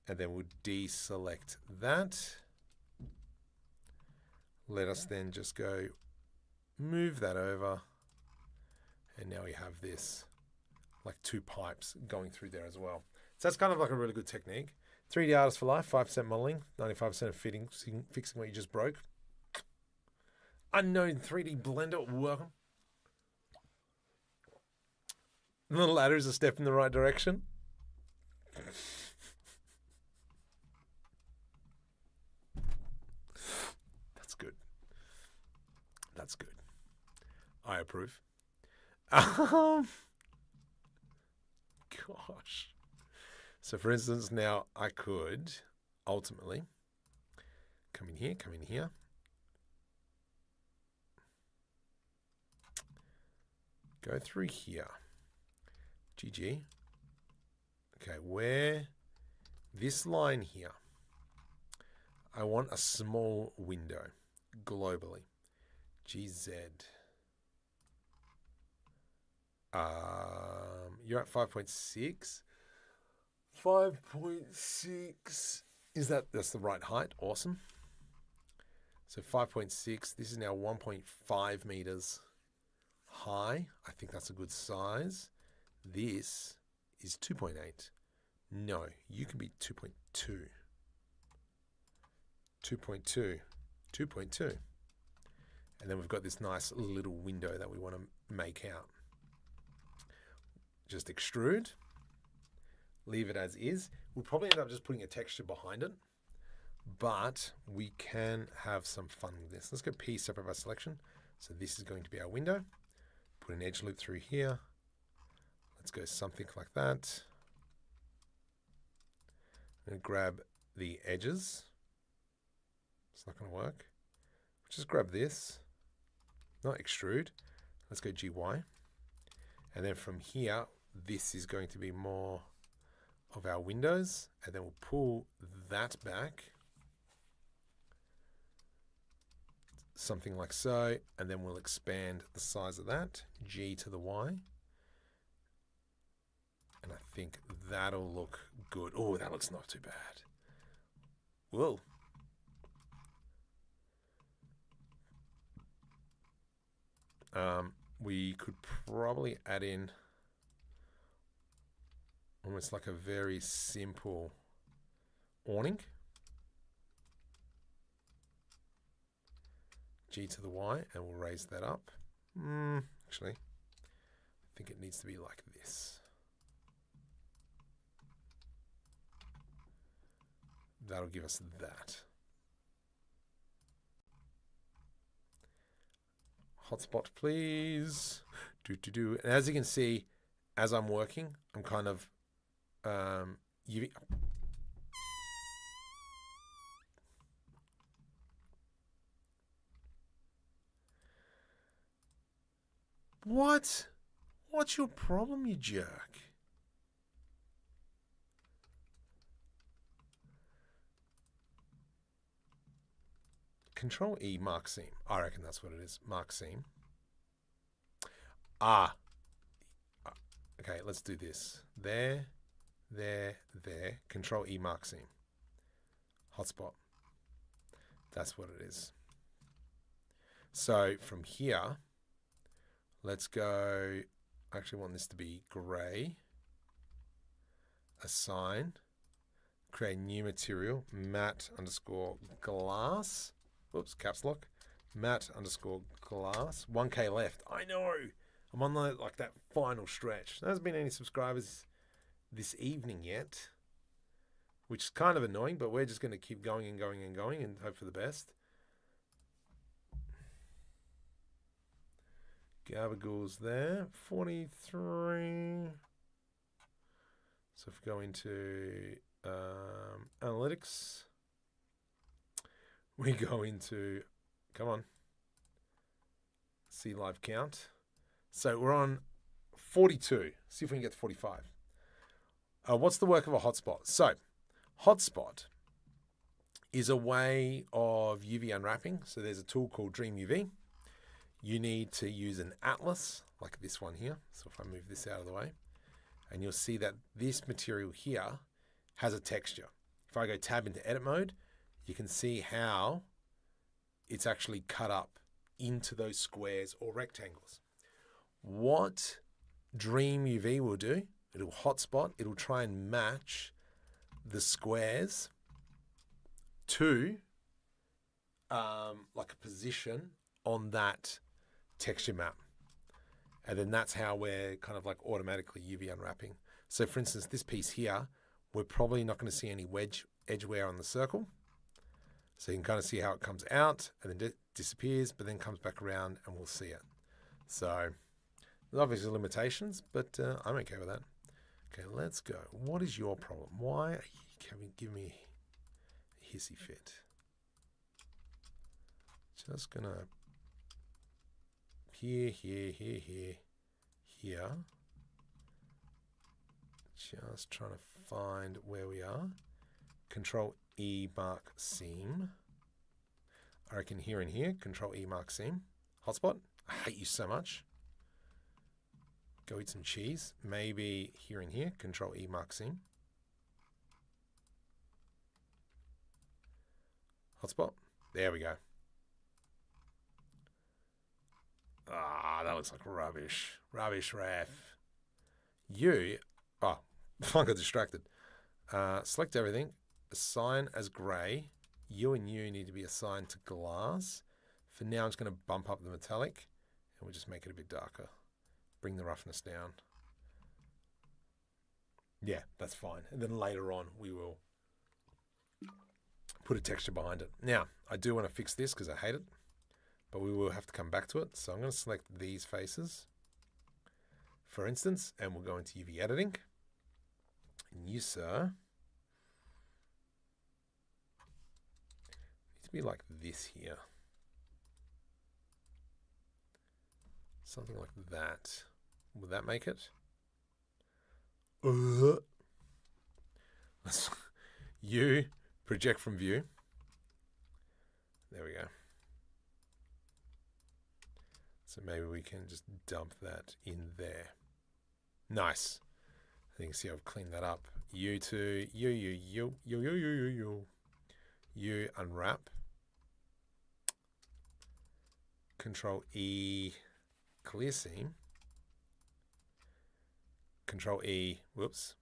Speaker 1: And then we'll deselect that. Let us then just go move that over. And now we have this, like two pipes going through there as well. So that's kind of like a really good technique. 3D Artist for Life, 5% modeling, 95% of fixing what you just broke. Unknown 3D Blender, welcome. The ladder is a step in the right direction. That's good. That's good. I approve. Gosh. So for instance, now I could ultimately come in here. Go through here. GG. Okay, where this line here, I want a small window globally. GZ. You're at 5.6. 5.6. Is that's the right height? Awesome. So 5.6. This is now 1.5 meters high. I think that's a good size. This is 2.8. No, you can be 2.2. 2.2. 2.2. And then we've got this nice little window that we want to make out. Just extrude. Leave it as is. We'll probably end up just putting a texture behind it, but we can have some fun with this. Let's go P separate by selection. So this is going to be our window. Put an edge loop through here. Let's go something like that. I'm going to grab the edges. It's not going to work. Just grab this, not extrude. Let's go GY. And then from here, this is going to be more of our windows. And then we'll pull that back. Something like so. And then we'll expand the size of that. G to the Y. think that'll look good. Oh, that looks not too bad. Whoa. We could probably add in almost like a very simple awning. G to the Y, and we'll raise that up. Actually, I think it needs to be like this. That'll give us that. Hotspot, please. And as you can see, as I'm working, I'm kind of UV. What? What's your problem, you jerk? Control E, mark seam. I reckon that's what it is. Mark seam. Ah. Okay, let's do this. There, there, there. Control E, mark seam. Hotspot. That's what it is. So from here, let's go. I actually want this to be gray. Assign. Create new material. Matte underscore glass. Whoops, caps lock. Matte underscore glass. 1K left. I know. I'm on like that final stretch. There hasn't been any subscribers this evening yet, which is kind of annoying, but we're just going to keep going and going and going and hope for the best. Gabagools there. 43. So if we go into analytics, we go into, come on, see live count. So we're on 42. See if we can get to 45. What's the work of a hotspot? So hotspot is a way of UV unwrapping. So there's a tool called DreamUV. You need to use an atlas like this one here. So if I move this out of the way, and you'll see that this material here has a texture. If I go tab into edit mode, you can see how it's actually cut up into those squares or rectangles. What DreamUV will do, it'll hotspot, it'll try and match the squares to like a position on that texture map. And then that's how we're kind of like automatically UV unwrapping. So for instance, this piece here, we're probably not going to see any edge wear on the circle. So you can kind of see how it comes out and then disappears, but then comes back around and we'll see it. So there's obviously limitations, but I'm okay with that. Okay, let's go. What is your problem? Why are you giving me a hissy fit? Just gonna here. Just trying to find where we are. Control E mark seam. I reckon here and here. Control E mark seam. Hotspot. I hate you so much. Go eat some cheese. Maybe here and here. Control E mark seam. Hotspot. There we go. Ah, that looks like rubbish. Rubbish, ref. Oh, I got distracted. Select everything. Assign as grey. You and you need to be assigned to glass. For now, I'm just going to bump up the metallic and we'll just make it a bit darker. Bring the roughness down. Yeah, that's fine. And then later on, we will put a texture behind it. Now, I do want to fix this because I hate it, but we will have to come back to it. So I'm going to select these faces, for instance, and we'll go into UV editing. And you, sir, need to be like this here. Something like that. Would that make it? You project from view. There we go. So maybe we can just dump that in there. Nice. you can see I've cleaned that up. You unwrap. Control E, clear seam. Control E, whoops.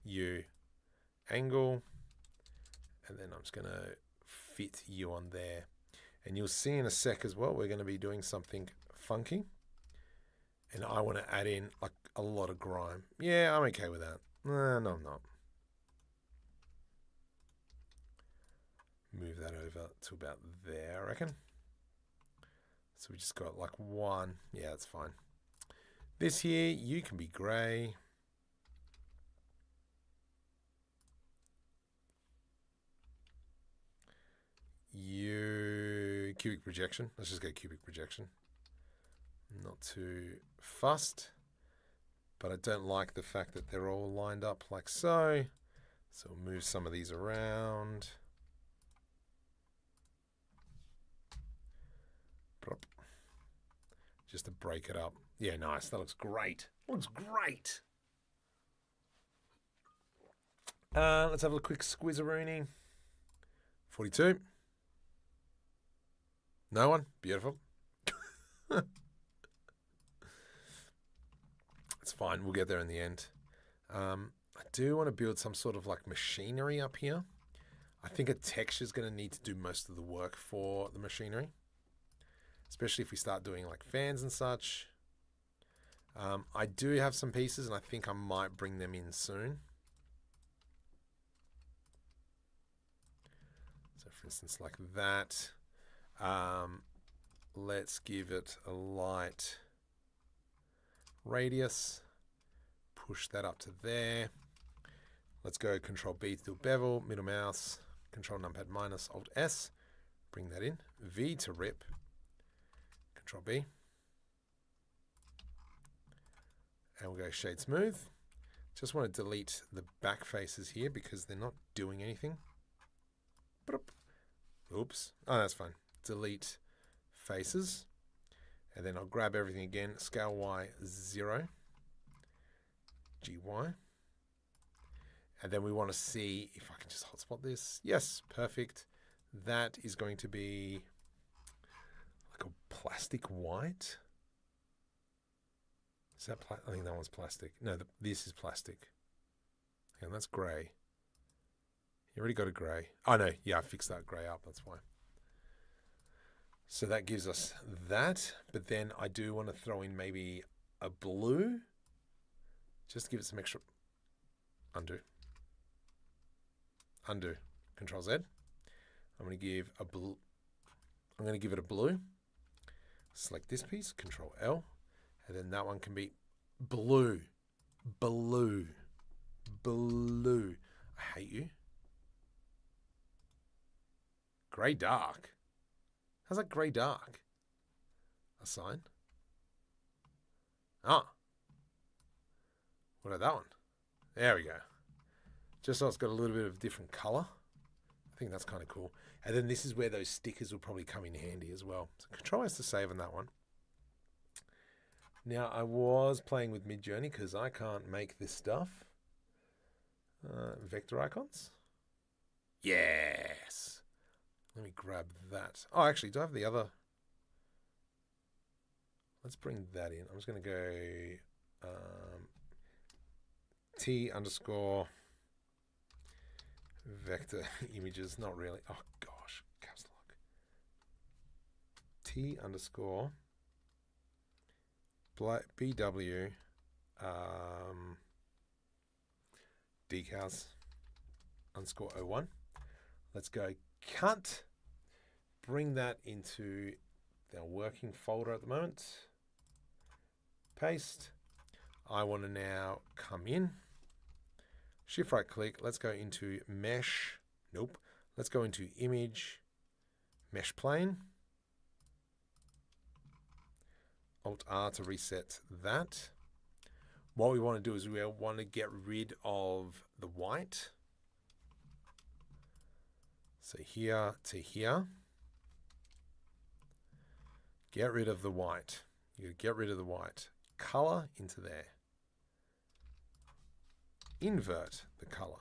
Speaker 1: U, angle. And then I'm just going to fit you on there. And you'll see in a sec as well, we're going to be doing something funky. And I want to add in like a lot of grime. Yeah, I'm okay with that. No, I'm not. Move that over to about there, I reckon. So we just got like one. Yeah, that's fine. This here, you can be grey. You cubic projection. Let's just go cubic projection. Not too fussed, but I don't like the fact that they're all lined up like so. So we'll move some of these around. Just to break it up. Yeah, nice. That looks great. Looks great. Let's have a quick squizzeroonie. 42. No one? Beautiful. It's fine. We'll get there in the end. I do want to build some sort of like machinery up here. I think a texture is going to need to do most of the work for the machinery, especially if we start doing like fans and such. I do have some pieces and I think I might bring them in soon. So for instance, like that. Let's give it a light radius. Push that up to there. Let's go Control B to do bevel, middle mouse, Control numpad minus, Alt S. Bring that in. V to rip. Control B. And we'll go shade smooth. Just want to delete the back faces here because they're not doing anything. Oops. Oh, that's fine. Delete faces. And then I'll grab everything again. Scale Y 0. GY. And then we want to see if I can just hotspot this. Yes, perfect. That is going to be like a plastic white. Is that I think that one's plastic. No, this is plastic. And that's grey. You already got a grey. Oh no, yeah, I fixed that grey up. That's fine. So that gives us that. But then I do want to throw in maybe a blue. Just to give it some extra. Undo. Undo. Control Z. I'm going to give a blue. I'm going to give it a blue. Select this piece. Control L. And then that one can be blue. Blue. Blue. I hate you. Grey dark. How's that grey dark? A sign? Ah. What about that one? There we go. Just so it's got a little bit of different colour. I think that's kind of cool. And then this is where those stickers will probably come in handy as well. So Control S to save on that one. Now I was playing with Midjourney because I can't make this stuff. Vector icons. Yes. Let me grab that. Oh, actually, do I have the other? Let's bring that in. I'm just going to go T underscore vector images. Not really. Oh, gosh. Caps lock. T underscore BW Decals underscore 01. Let's go cut. Bring that into our working folder at the moment. Paste. I want to now come in. Shift right click. Let's go into mesh. Nope. Let's go into image, mesh plane. Alt R to reset that. What we want to do is we want to get rid of the white. So here to here. Get rid of the white. You get rid of the white. Color into there. invert the color.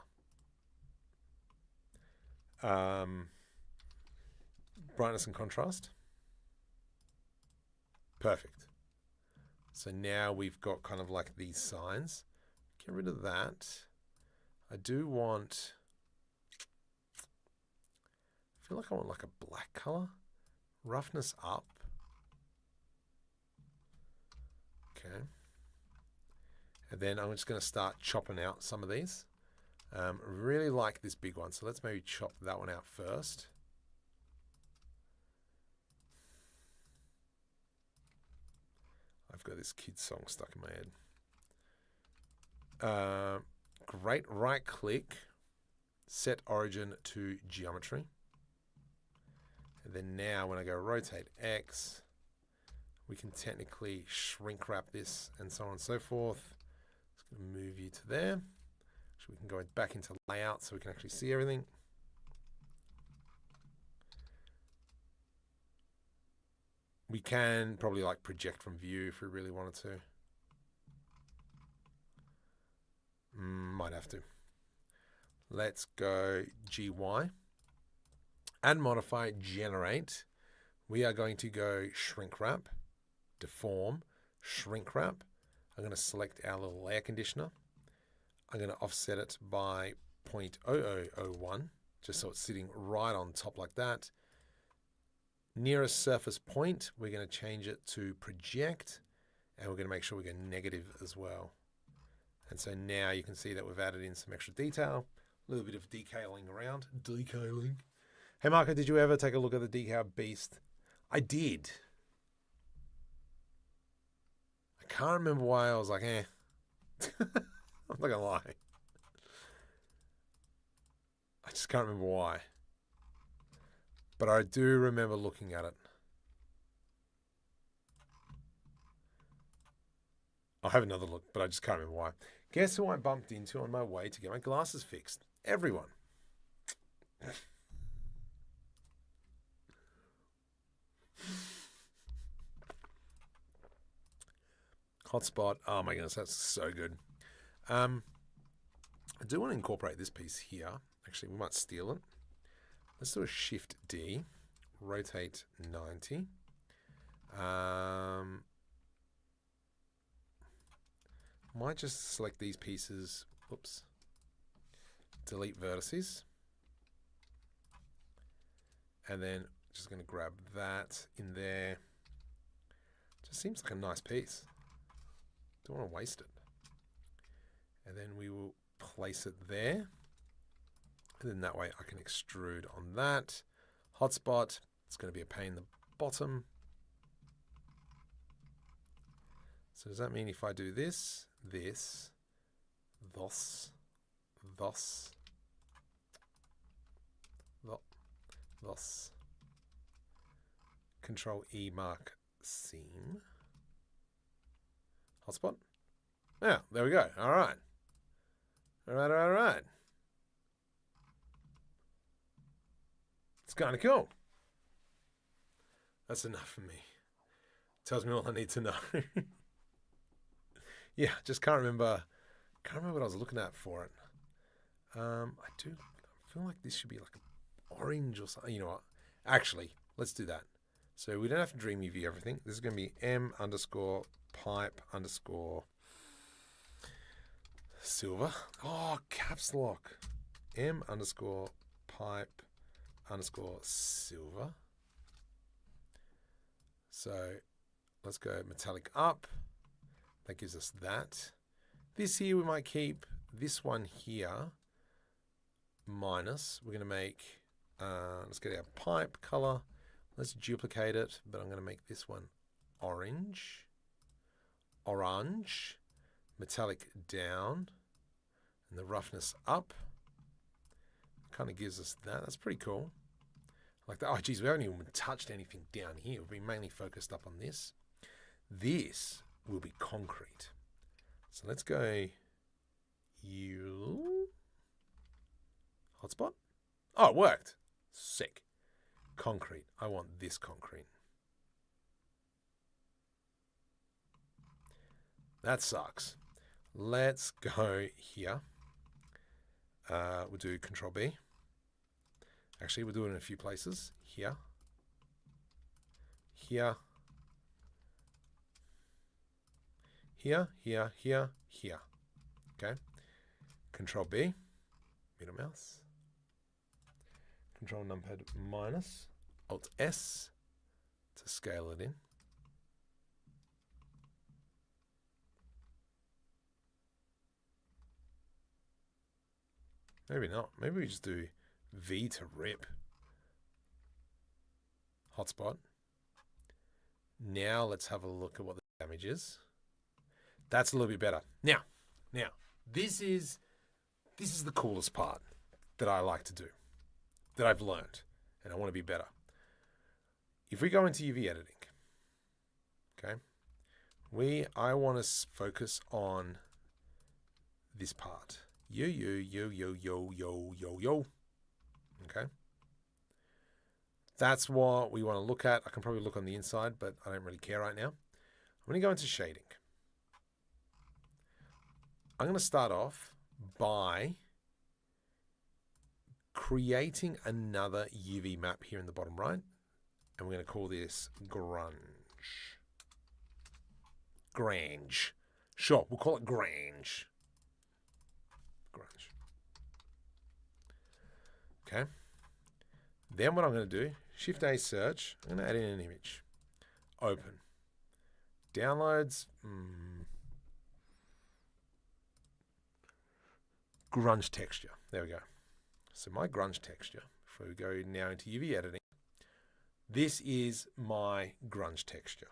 Speaker 1: Brightness and contrast. Perfect. So now we've got kind of like these signs. Get rid of that. I do want, I feel like I want like a black color. Roughness up. Okay. And then I'm just going to start chopping out some of these. Really like this big one. So let's maybe chop that one out first. I've got this kid song stuck in my head. Great, right click, set origin to geometry. And then now when I go rotate X, we can technically shrink wrap this and so on and so forth. Just going to move you to there. So we can go back into layout so we can actually see everything. We can probably like project from view if we really wanted to. Might have to. Let's go GY. Add modifier, generate. We are going to go shrink wrap, deform, shrink wrap. I'm going to select our little air conditioner. I'm going to offset it by 0.0001, just so it's sitting right on top like that. Nearest surface point, we're going to change it to project, and we're going to make sure we go negative as well. And so now you can see that we've added in some extra detail, a little bit of decaling around. Decaling. Hey Marco, did you ever take a look at the decal beast? I did. I can't remember why I was like, eh. I'm not going to lie. I just can't remember why. But I do remember looking at it. I'll have another look, but I just can't remember why. Guess who I bumped into on my way to get my glasses fixed? Everyone. Hotspot. Oh my goodness, that's so good. I do want to incorporate this piece here. Actually, we might steal it. Let's do a Shift D, rotate 90. Might just select these pieces. Oops. Delete vertices. And then just going to grab that in there. Just seems like a nice piece. Don't want to waste it. And then we will place it there. And then that way I can extrude on that. Hotspot, it's going to be a pain in the bottom. So does that mean if I do this, this, thus, Control E mark seam. Hotspot? Yeah, there we go. All right. All right. It's kind of cool. That's enough for me. Tells me all I need to know. Yeah, just can't remember what I was looking at for it. I feel like this should be like orange or something. You know what? Actually, let's do that. So we don't have to DreamUV everything. This is going to be M_pipe_silver. Oh, caps lock. M_pipe_silver. So let's go metallic up. That gives us that. This here we might keep. This one here minus. We're going to make, let's get our pipe color. Let's duplicate it, but I'm going to make this one orange. Metallic down, and the roughness up. Kind of gives us that. That's pretty cool. Like that. Oh, geez, we haven't even touched anything down here. We've been mainly focused up on this. This will be concrete. So let's go hotspot. Oh, it worked. Sick. Concrete. I want this concrete. That sucks. Let's go here. We'll do Control B. Actually, we'll do it in a few places. Here. Here. Here, here, here, here. Okay. Control B. Middle mouse. Control numpad minus. Alt S to scale it in. Maybe not. Maybe we just do V to rip. Hotspot. Now let's have a look at what the damage is. That's a little bit better. Now, this is the coolest part that I like to do, that I've learned, and I want to be better. If we go into UV editing, okay, I want to focus on this part. Yo. Okay. That's what we want to look at. I can probably look on the inside, but I don't really care right now. I'm going to go into shading. I'm going to start off by creating another UV map here in the bottom right. And we're going to call this Grange. Sure, we'll call it Grange. Okay. Then what I'm going to do, Shift A search, I'm going to add in an image. Open. Downloads. Grunge texture. There we go. So my grunge texture, if we go now into UV editing, this is my grunge texture.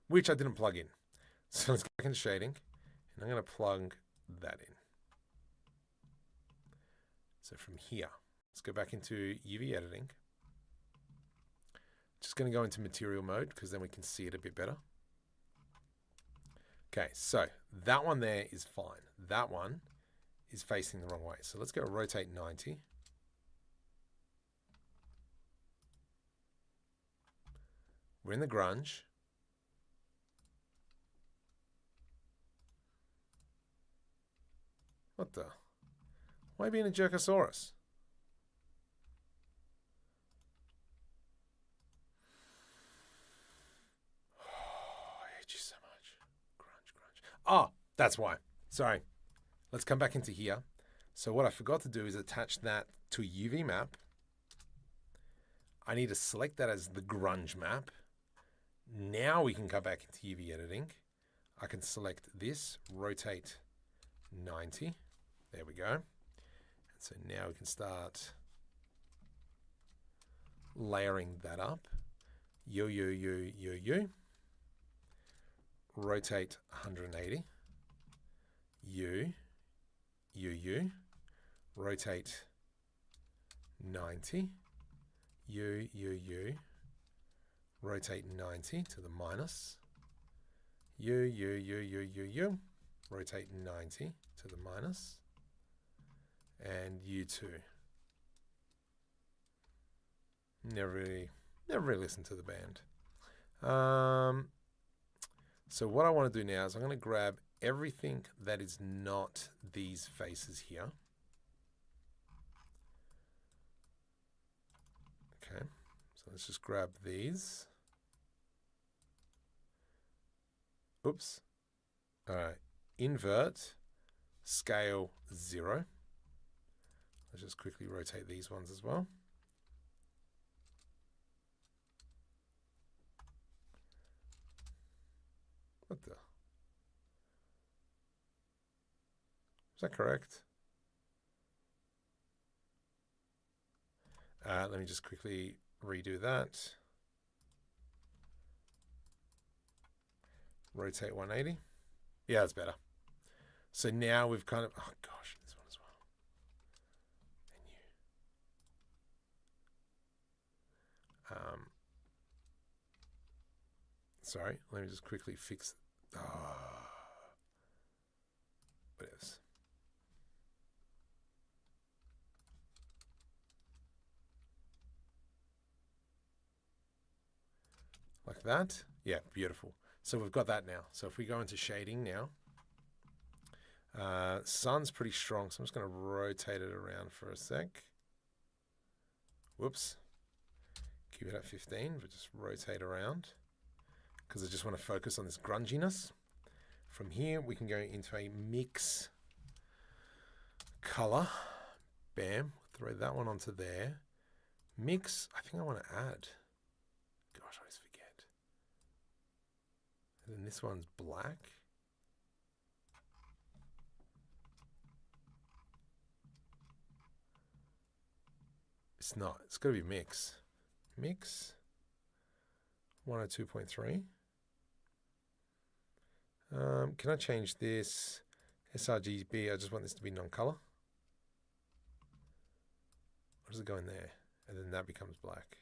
Speaker 1: Which I didn't plug in. So let's go back into shading, and I'm going to plug that in. So from here, let's go back into UV editing. Just going to go into material mode because then we can see it a bit better. Okay, so that one there is fine. That one is facing the wrong way. So let's go rotate 90. We're in the grunge. What the? Why being a Jerkosaurus? Oh, I hate you so much. Grunge. Oh, that's why. Sorry. Let's come back into here. So what I forgot to do is attach that to a UV map. I need to select that as the grunge map. Now we can go back into UV editing. I can select this, rotate 90. There we go. And so now we can start layering that up. Yo. Rotate 180. You. Rotate 90. You. Rotate 90 to the minus. You. Rotate 90 to the minus. And U2. Never really listened to the band. So what I want to do now is I'm going to grab everything that is not these faces here. Okay, so let's just grab these. Oops. All right, invert, scale 0. Let's just quickly rotate these ones as well. What the? Is that correct? Let me just quickly redo that. Rotate 180. Yeah, that's better. So now we've kind of, oh gosh, this one as well. Menu. Sorry, let me just quickly fix. What is? Like that? Yeah, beautiful. So we've got that now. So if we go into shading now, sun's pretty strong. So I'm just going to rotate it around for a sec. Whoops. Keep it at 15, but just rotate around because I just want to focus on this grunginess. From here, we can go into a mix color. Bam. Throw that one onto there. Mix. I think I want to add. Gosh, I always forget. And then this one's black. It's not. It's got to be mix. Mix. 102.3. Can I change this sRGB? I just want this to be non-color. Or does it go in there? And then that becomes black.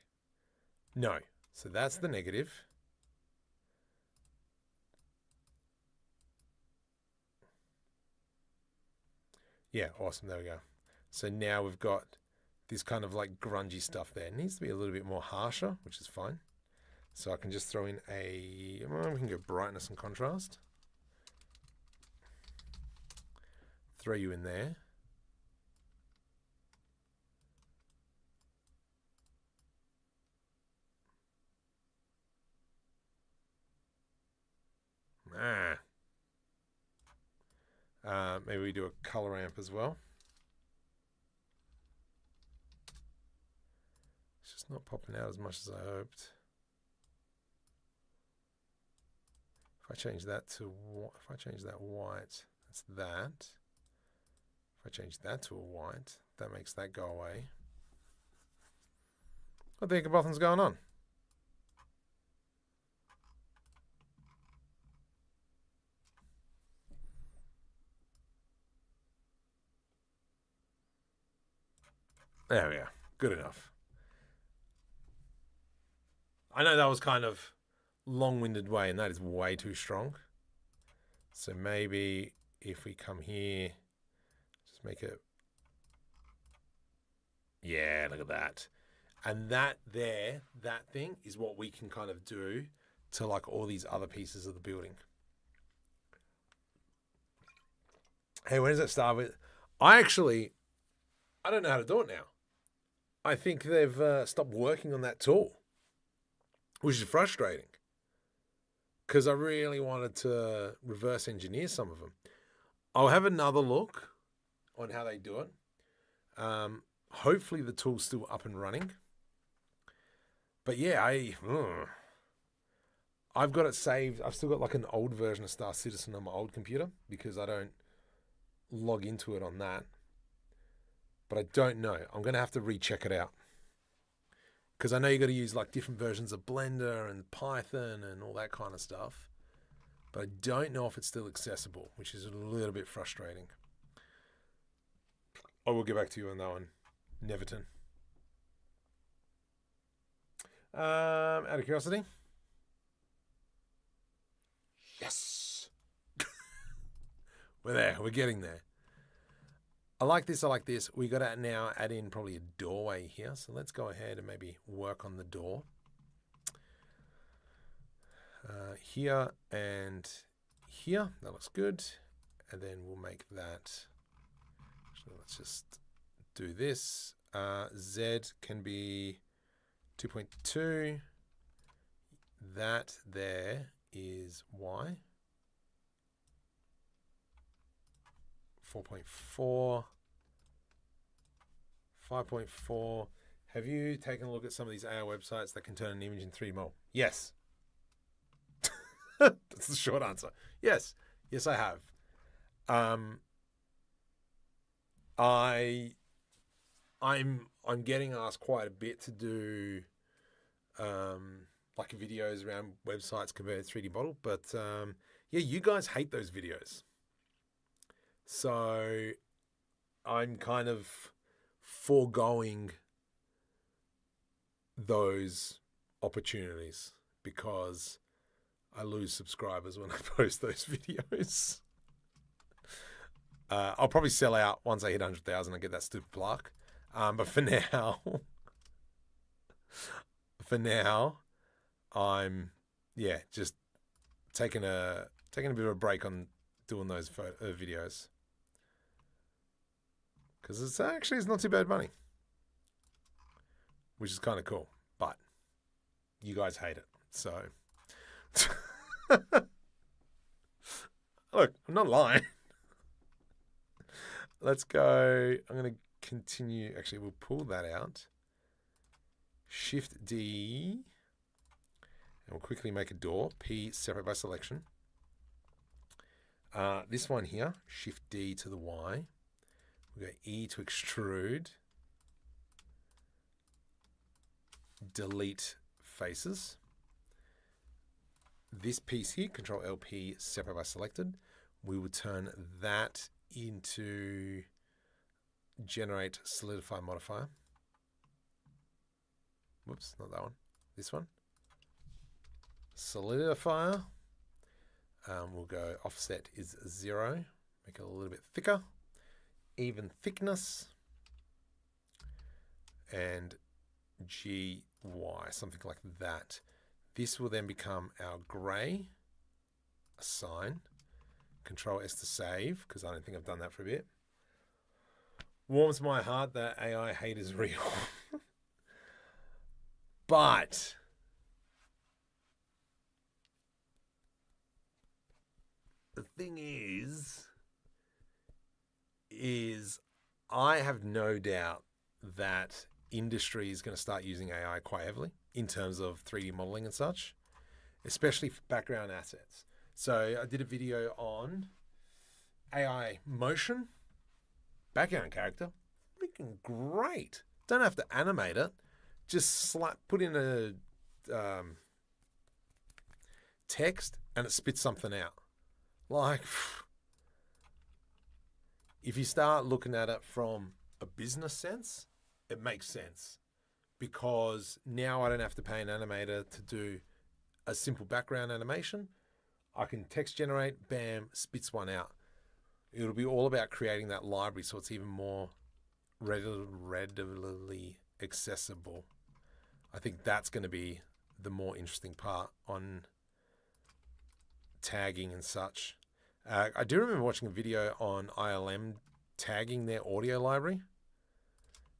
Speaker 1: No. So that's the negative. Yeah, awesome. There we go. So now we've got this kind of like grungy stuff there. It needs to be a little bit more harsher, which is fine. So I can just throw in a, well, we can go brightness and contrast. Throw you in there. Maybe we do a color amp as well. It's just not popping out as much as I hoped. If I change that to, if I change that white, that's that. If I change that to a white, that makes that go away. What the heck of Bothan's going on? There we go. Good enough. I know that was kind of long-winded way, and that is way too strong. So maybe if we come here, just make it. Yeah, look at that. And that there, that thing is what we can kind of do to like all these other pieces of the building. Hey, where does that start with? I don't know how to do it now. I think they've stopped working on that tool, which is frustrating because I really wanted to reverse engineer some of them. I'll have another look on how they do it. Hopefully the tool's still up and running. But yeah, I've got it saved. I've still got like an old version of Star Citizen on my old computer because I don't log into it on that. But I don't know. I'm going to have to recheck it out. Because I know you got to use like different versions of Blender and Python and all that kind of stuff. But I don't know if it's still accessible, which is a little bit frustrating. I will get back to you on that one, Neverton. Out of curiosity. Yes. We're there. We're getting there. I like this. I like this. We got to now add in probably a doorway here. So let's go ahead and maybe work on the door. Here and here. That looks good. And then we'll make that. Actually, let's just do this. Z can be 2.2. That there is Y. 4.4, 5.4. Have you taken a look at some of these AI websites that can turn an image in 3D? Yes. That's the short answer. Yes. Yes, I have. I'm getting asked quite a bit to do like videos around websites converted 3D model, but yeah, you guys hate those videos. So I'm kind of foregoing those opportunities because I lose subscribers when I post those videos. I'll probably sell out once I hit 100,000 and get that stupid plaque. But for now, I'm, yeah, just taking a bit of a break on doing those videos because it's not too bad money, which is kind of cool. But you guys hate it, so look, I'm not lying. Let's go. I'm going to continue. Actually, we'll pull that out. Shift D. And we'll quickly make a door. P, separate by selection. This one here, Shift D to the Y. We'll go E to extrude. Delete faces. This piece here, Control LP, separate by selected. We will turn that into generate solidify modifier. Whoops, not that one. This one. Solidifier. We'll go offset is 0. Make it a little bit thicker. Even thickness. And GY, something like that. This will then become our grey. Assign. Control S to save, because I don't think I've done that for a bit. Warms my heart that AI hate is real. But the thing is I have no doubt that industry is going to start using AI quite heavily in terms of 3D modeling and such, especially for background assets. So I did a video on AI motion, background character, freaking great. Don't have to animate it. Just put in a text and it spits something out. Like, if you start looking at it from a business sense, it makes sense. Because now I don't have to pay an animator to do a simple background animation. I can text generate, bam, spits one out. It'll be all about creating that library so it's even more readily accessible. I think that's going to be the more interesting part on tagging and such. I do remember watching a video on ILM tagging their audio library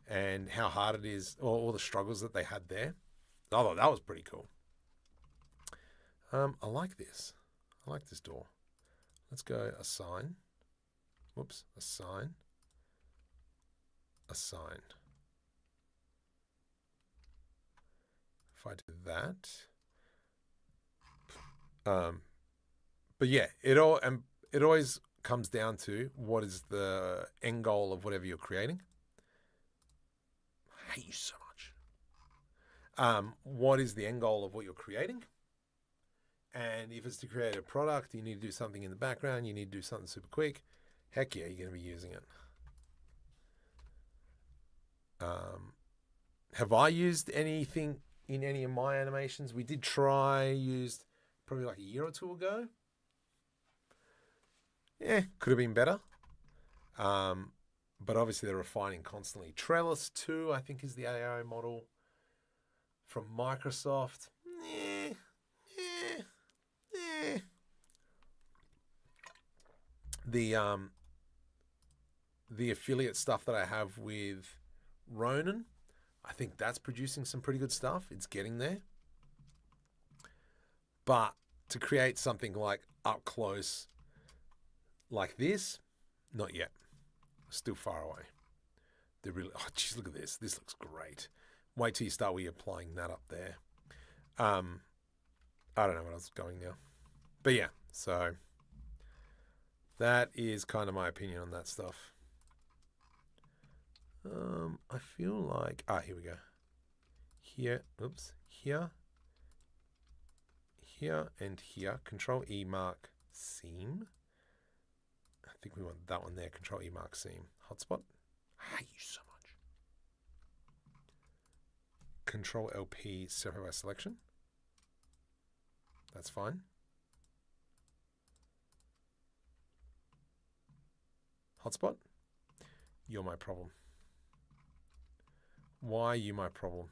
Speaker 1: and how hard it is, or all the struggles that they had there. I thought that was pretty cool. I like this. I like this door. Let's go assign. Whoops, assign. Assign. If I do that. But yeah, it always comes down to what is the end goal of whatever you're creating. I hate you so much. What is the end goal of what you're creating? And if it's to create a product, you need to do something in the background, you need to do something super quick. Heck yeah, you're going to be using it. Have I used anything in any of my animations? We did used probably like a year or two ago. Yeah, could have been better. But obviously they're refining constantly. Trellis 2, I think, is the AI model from Microsoft. The affiliate stuff that I have with Ronin, I think that's producing some pretty good stuff. It's getting there. But to create something like up close like this, not yet. Still far away. They're really, oh geez, look at this. This looks great. Wait till you start where you're applying that up there. I don't know what else is going now. But yeah, so that is kind of my opinion on that stuff. I feel like, here we go. Here, oops, here, and here. Control E mark seam. I think we want that one there. Control E mark seam. Hotspot. I hate you so much. Control LP separate by selection. That's fine. Hotspot. You're my problem. Why are you my problem?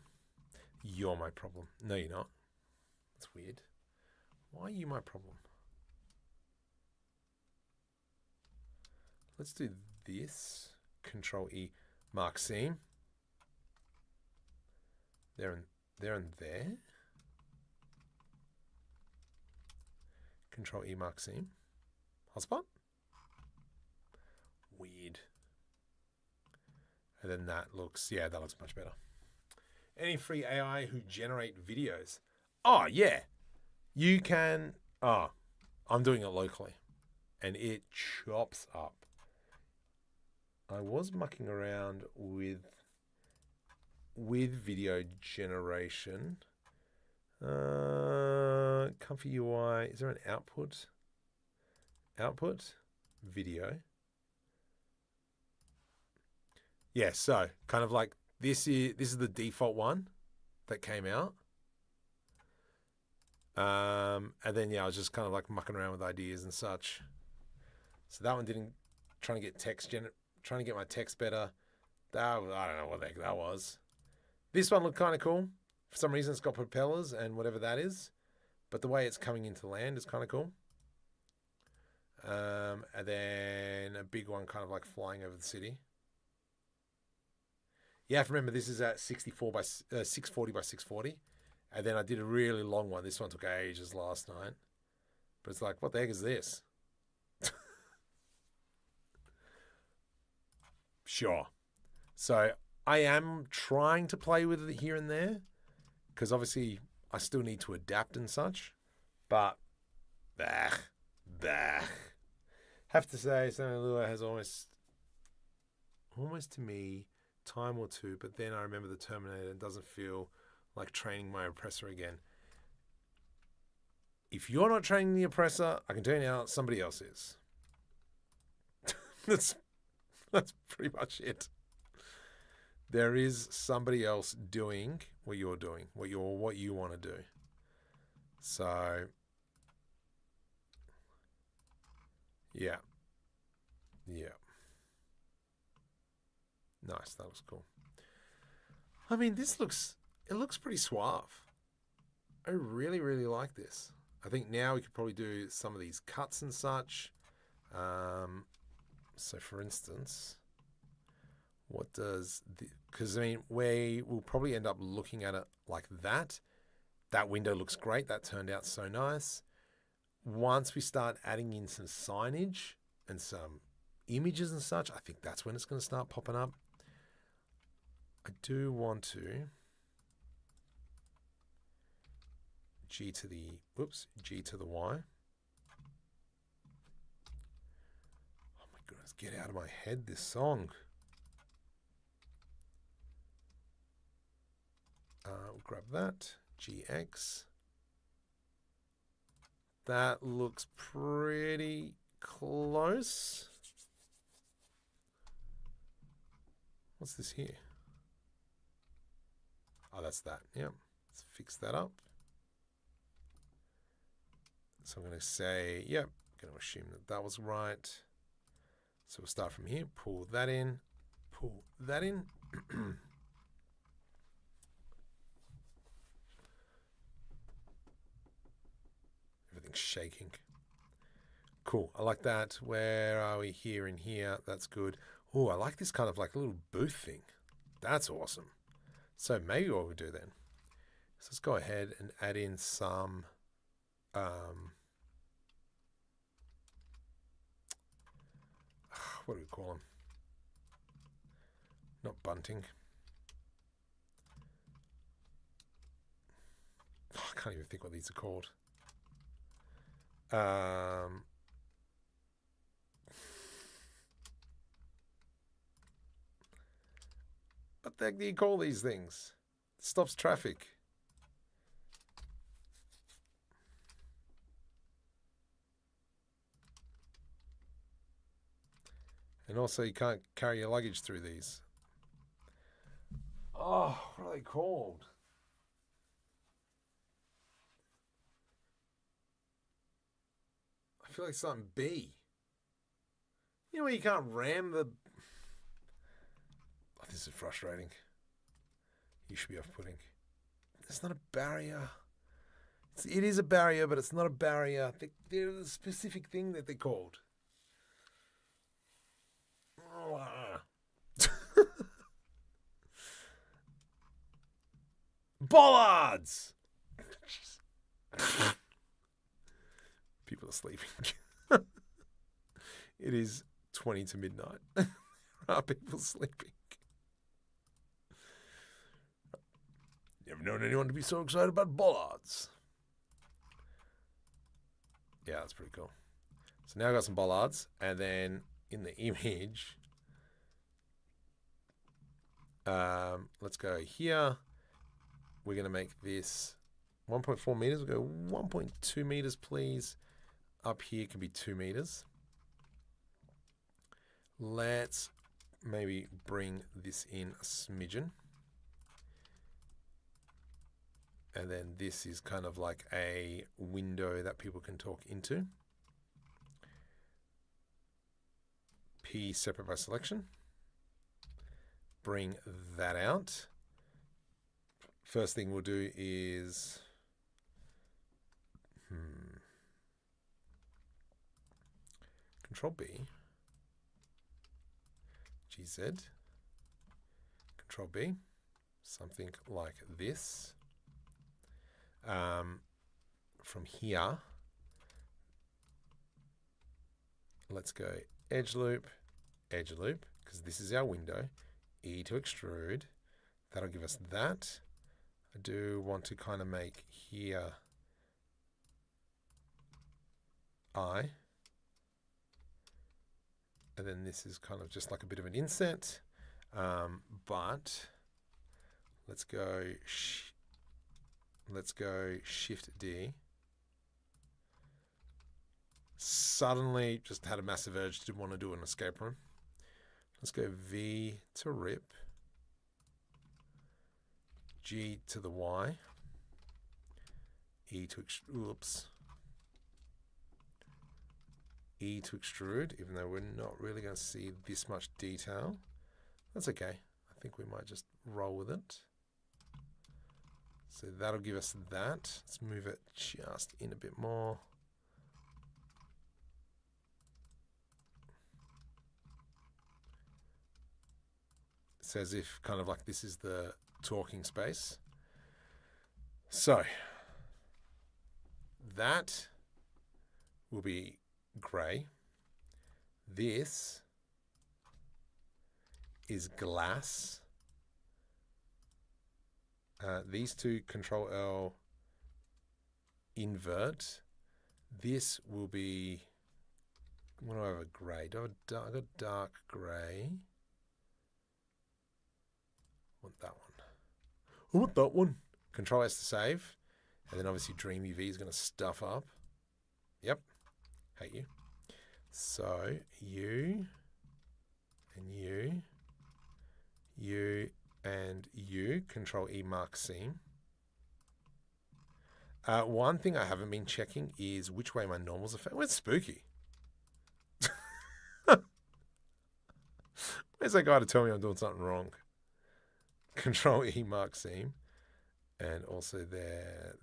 Speaker 1: You're my problem. No, you're not. That's weird. Why are you my problem? let's do this. Control E, mark seam. There and there. Control E, mark seam. Hotspot. Weird. And then that looks much better. Any free AI who generate videos? Oh, yeah. You can. Oh, I'm doing it locally. And it chops up. I was mucking around with video generation. Comfy UI. Is there an output? Output? Video. Yeah, so kind of like this is the default one that came out. And then I was just kind of like mucking around with ideas and such. So that one didn't trying to get my text better. I don't know what the heck that was. This one looked kind of cool. For some reason it's got propellers and whatever that is. But the way it's coming into land is kind of cool. And then a big one kind of like flying over the city. You have to remember this is at 640 by 640. And then I did a really long one. This one took ages last night. But it's like, what the heck is this? Sure. So I am trying to play with it here and there. Because obviously I still need to adapt and such. But, have to say, Santa Lua has almost to me, time or two, but then I remember the Terminator and doesn't feel like training my oppressor again. If you're not training the oppressor, I can tell you now, somebody else is. That's pretty much it. There is somebody else doing what you're doing, what you want to do. So, yeah. Nice, that looks cool. I mean, it looks pretty suave. I really, really like this. I think now we could probably do some of these cuts and such. So for instance, what does because I mean, we will probably end up looking at it like that. That window looks great. That turned out so nice. Once we start adding in some signage and some images and such, I think that's when it's going to start popping up. I do want to G to the Y. Oh my goodness, get out of my head this song. We'll grab that. GX. That looks pretty close. What's this here? Oh, that's that. Yep. Let's fix that up. So I'm going to say, yep, I'm going to assume that was right. So we'll start from here. Pull that in. Pull that in. Everything's shaking. Cool. I like that. Where are we? Here and here. That's good. Oh, I like this kind of like a little booth thing. That's awesome. So maybe what we'll do then is let's go ahead and add in some what do we call them? Not bunting. Oh, I can't even think what these are called. What the heck do you call these things? It stops traffic. And also you can't carry your luggage through these. Oh, what are they called? I feel like something B. You know where you can't ram the... Oh, this is frustrating. You should be off-putting. It's not a barrier. It is a barrier, but it's not a barrier. There's a specific thing that they're called. Bollards! People are sleeping. It is 20 to midnight. Are people sleeping? Never known anyone to be so excited about bollards. Yeah, that's pretty cool. So now I've got some bollards, and then in the image, let's go here. We're going to make this 1.4 meters. We'll go 1.2 meters, please. Up here can be 2 meters. Let's maybe bring this in a smidgen. And then this is kind of like a window that people can talk into. P separate by selection. Bring that out. First thing we'll do is Control B, GZ, Control B, something like this. From here, let's go edge loop, because this is our window. E to extrude. That'll give us that. I do want to kind of make here I. And then this is kind of just like a bit of an inset. But let's go Shift D. Suddenly just had a massive urge to want to do an escape room. Let's go V to rip. G to the Y. E to E to extrude, even though we're not really going to see this much detail. That's okay. I think we might just roll with it. So that'll give us that. Let's move it just in a bit more. It's as if kind of like this is the talking space. So that will be grey. This is glass. These two Control L invert. This will be, what do I have a grey? I got dark grey. I want that one. I want that one. Control S to save. And then obviously DreamUV is going to stuff up. Yep. Hate you. So you and you and you. Control E mark seam. One thing I haven't been checking is which way my normals are. Where's spooky? Where's that guy to tell me I'm doing something wrong? Control E mark seam. And also there.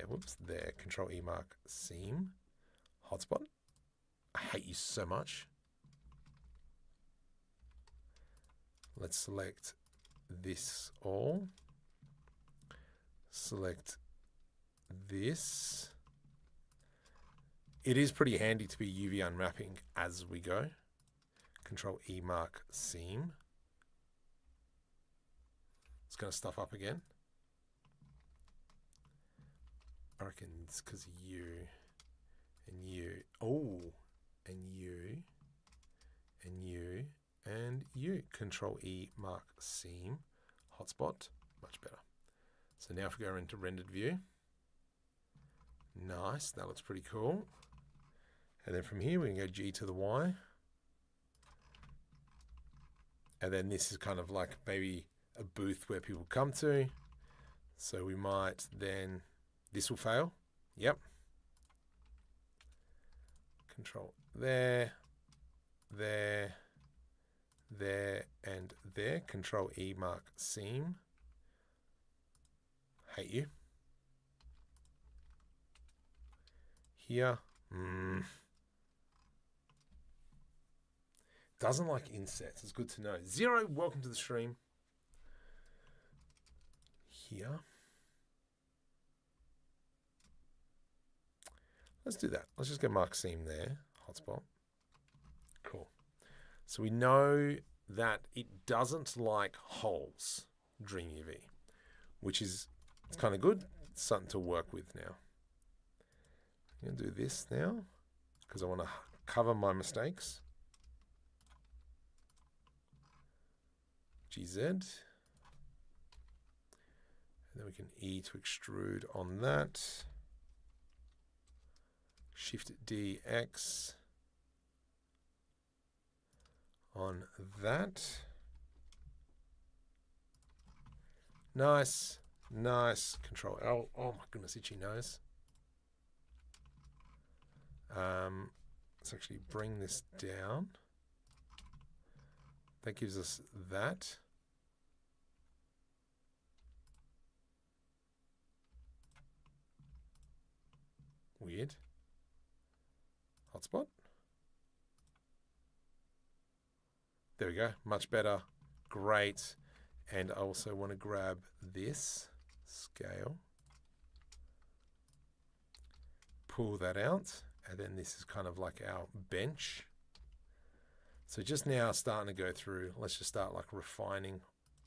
Speaker 1: Whoops, there. Control E mark seam. Hotspot. I hate you so much. Let's select this all. Select this. It is pretty handy to be UV unwrapping as we go. Control E mark seam. It's going to stuff up again. I reckon it's because you and you. Oh, and you and you and you. Control E mark seam. Hotspot. Much better. So now if we go into rendered view. Nice. That looks pretty cool. And then from here we can go G to the Y. And then this is kind of like maybe a booth where people come to. So we might then, this will fail. Yep. Control there, there, there, and there. Control E mark seam. Hate you. Here. Doesn't like insets. It's good to know. Zero, welcome to the stream. Here. Let's do that. Let's just get mark seam there. Hotspot. Cool. So we know that it doesn't like holes, DreamUV, which is it's kind of good. It's something to work with now. I'm going to do this now because I want to cover my mistakes. GZ. And then we can E to extrude on that. Shift DX on that. Nice, nice. Control L. Oh my goodness, itchy nose. Let's actually bring this down. That gives us that. Weird. Hotspot. There we go. Much better. Great. And I also want to grab this scale. Pull that out. And then this is kind of like our bench. So just now starting to go through, let's just start like refining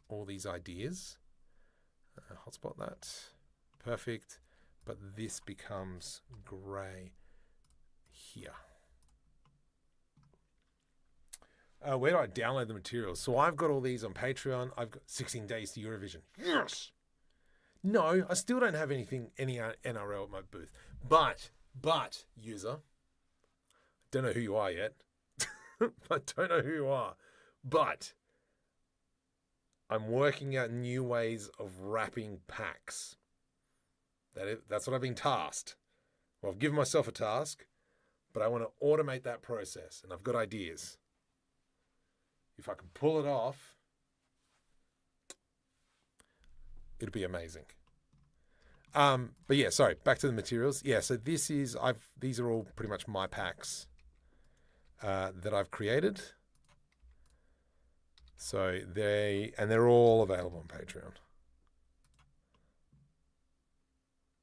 Speaker 1: all these ideas. Hotspot that. Perfect. But this becomes gray here. Where do I download the materials? So I've got all these on Patreon. I've got 16 days to Eurovision. Yes! No, I still don't have any NRL at my booth. But, user, don't know who you are yet. I don't know who you are. But I'm working out new ways of wrapping packs. That's what I've been tasked. Well, I've given myself a task, but I want to automate that process, and I've got ideas. If I can pull it off, it'll be amazing. But yeah, sorry, back to the materials. Yeah, so these are all pretty much my packs that I've created. So they're all available on Patreon.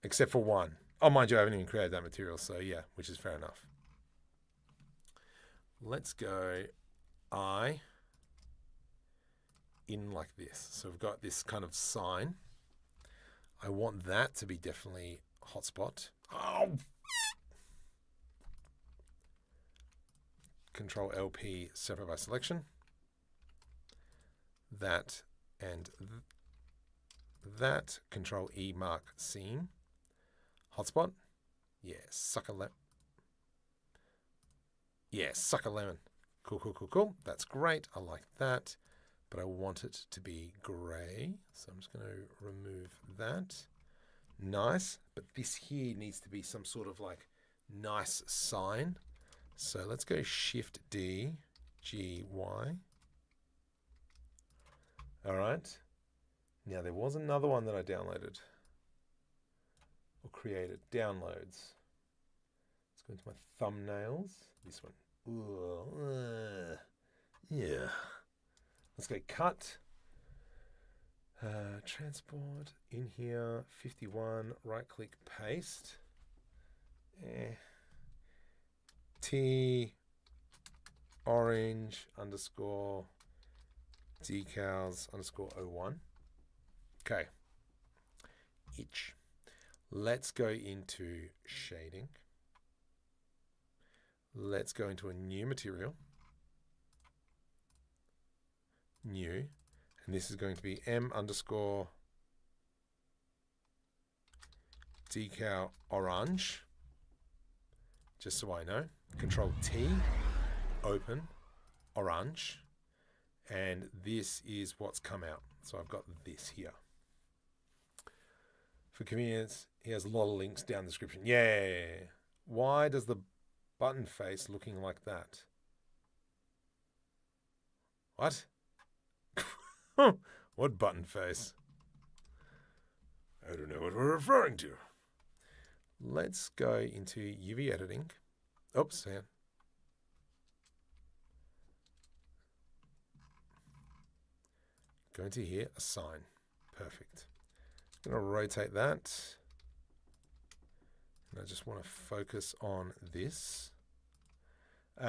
Speaker 1: Except for one. Oh, mind you, I haven't even created that material, so yeah, which is fair enough. Let's go in like this. So we've got this kind of sign. I want that to be definitely hotspot. Oh! Control LP, separate by selection. That and that. Control E, mark seam. Hotspot. Yeah, sucker lemon. Yeah, sucker lemon. Cool. That's great. I like that. But I want it to be grey. So I'm just going to remove that. Nice. But this here needs to be some sort of like nice sign. So let's go Shift D, G, Y. All right. Now there was another one that I downloaded. Or created. Downloads. Let's go into my thumbnails. This one. Ooh, yeah. Let's go cut. Transport in here. 51. Right click paste. T orange underscore decals underscore 01. Okay. Itch. Let's go into shading. Let's go into a new material. New. And this is going to be M underscore decal orange. Just so I know. Control T. Open. Orange. And this is what's come out. So I've got this here. For convenience, he has a lot of links down the description. Yeah. Why does the button face looking like that? What? What button face? I don't know what we're referring to. Let's go into UV editing. Oops, yeah. Go into here, assign. Perfect. I'm going to rotate that. And I just want to focus on this.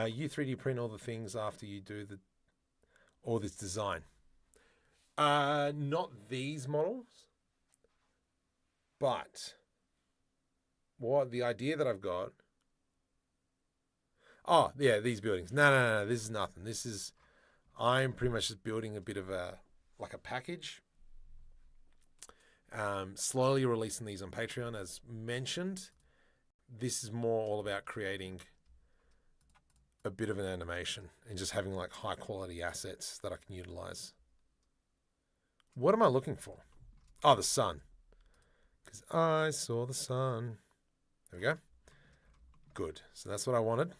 Speaker 1: You 3D print all the things after you do all this design. Not these models, but what the idea that I've got. Oh, yeah, these buildings. No, this is nothing. I'm pretty much just building a bit of a package. Slowly releasing these on Patreon, as mentioned. This is more all about creating a bit of an animation and just having like high quality assets that I can utilize. What am I looking for? Oh, the sun. Because I saw the sun. There we go. Good. So that's what I wanted.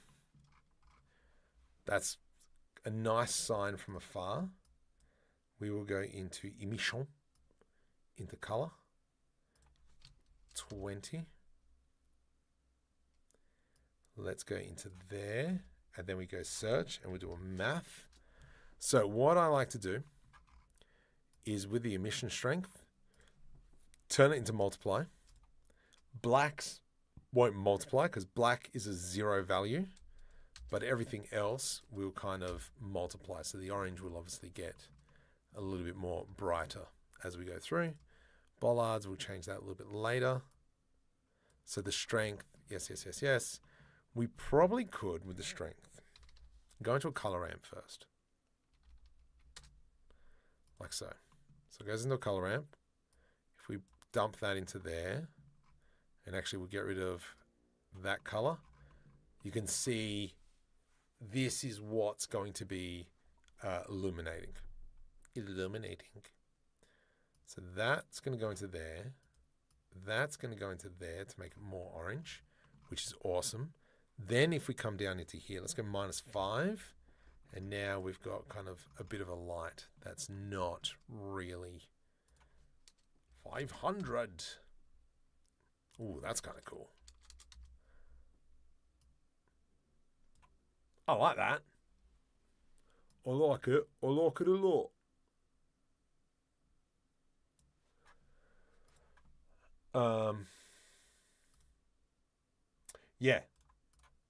Speaker 1: That's a nice sign from afar. We will go into emission, into color. 20. Let's go into there. And then we go search and we'll do a math. So what I like to do is with the emission strength, turn it into multiply. Blacks won't multiply because black is a 0 value, but everything else will kind of multiply. So the orange will obviously get a little bit more brighter as we go through. Bollards, we'll change that a little bit later. So the strength, yes. We probably could with the strength. Go into a color ramp first. Like so. So it goes into a color ramp. If we dump that into there, and actually we'll get rid of that color, you can see this is what's going to be illuminating. So that's going to go into there. That's going to go into there to make it more orange, which is awesome. Then if we come down into here, let's go -5. And now we've got kind of a bit of a light. That's not really 500. Ooh, that's kind of cool. I like that. I like it. I like it a lot. Yeah.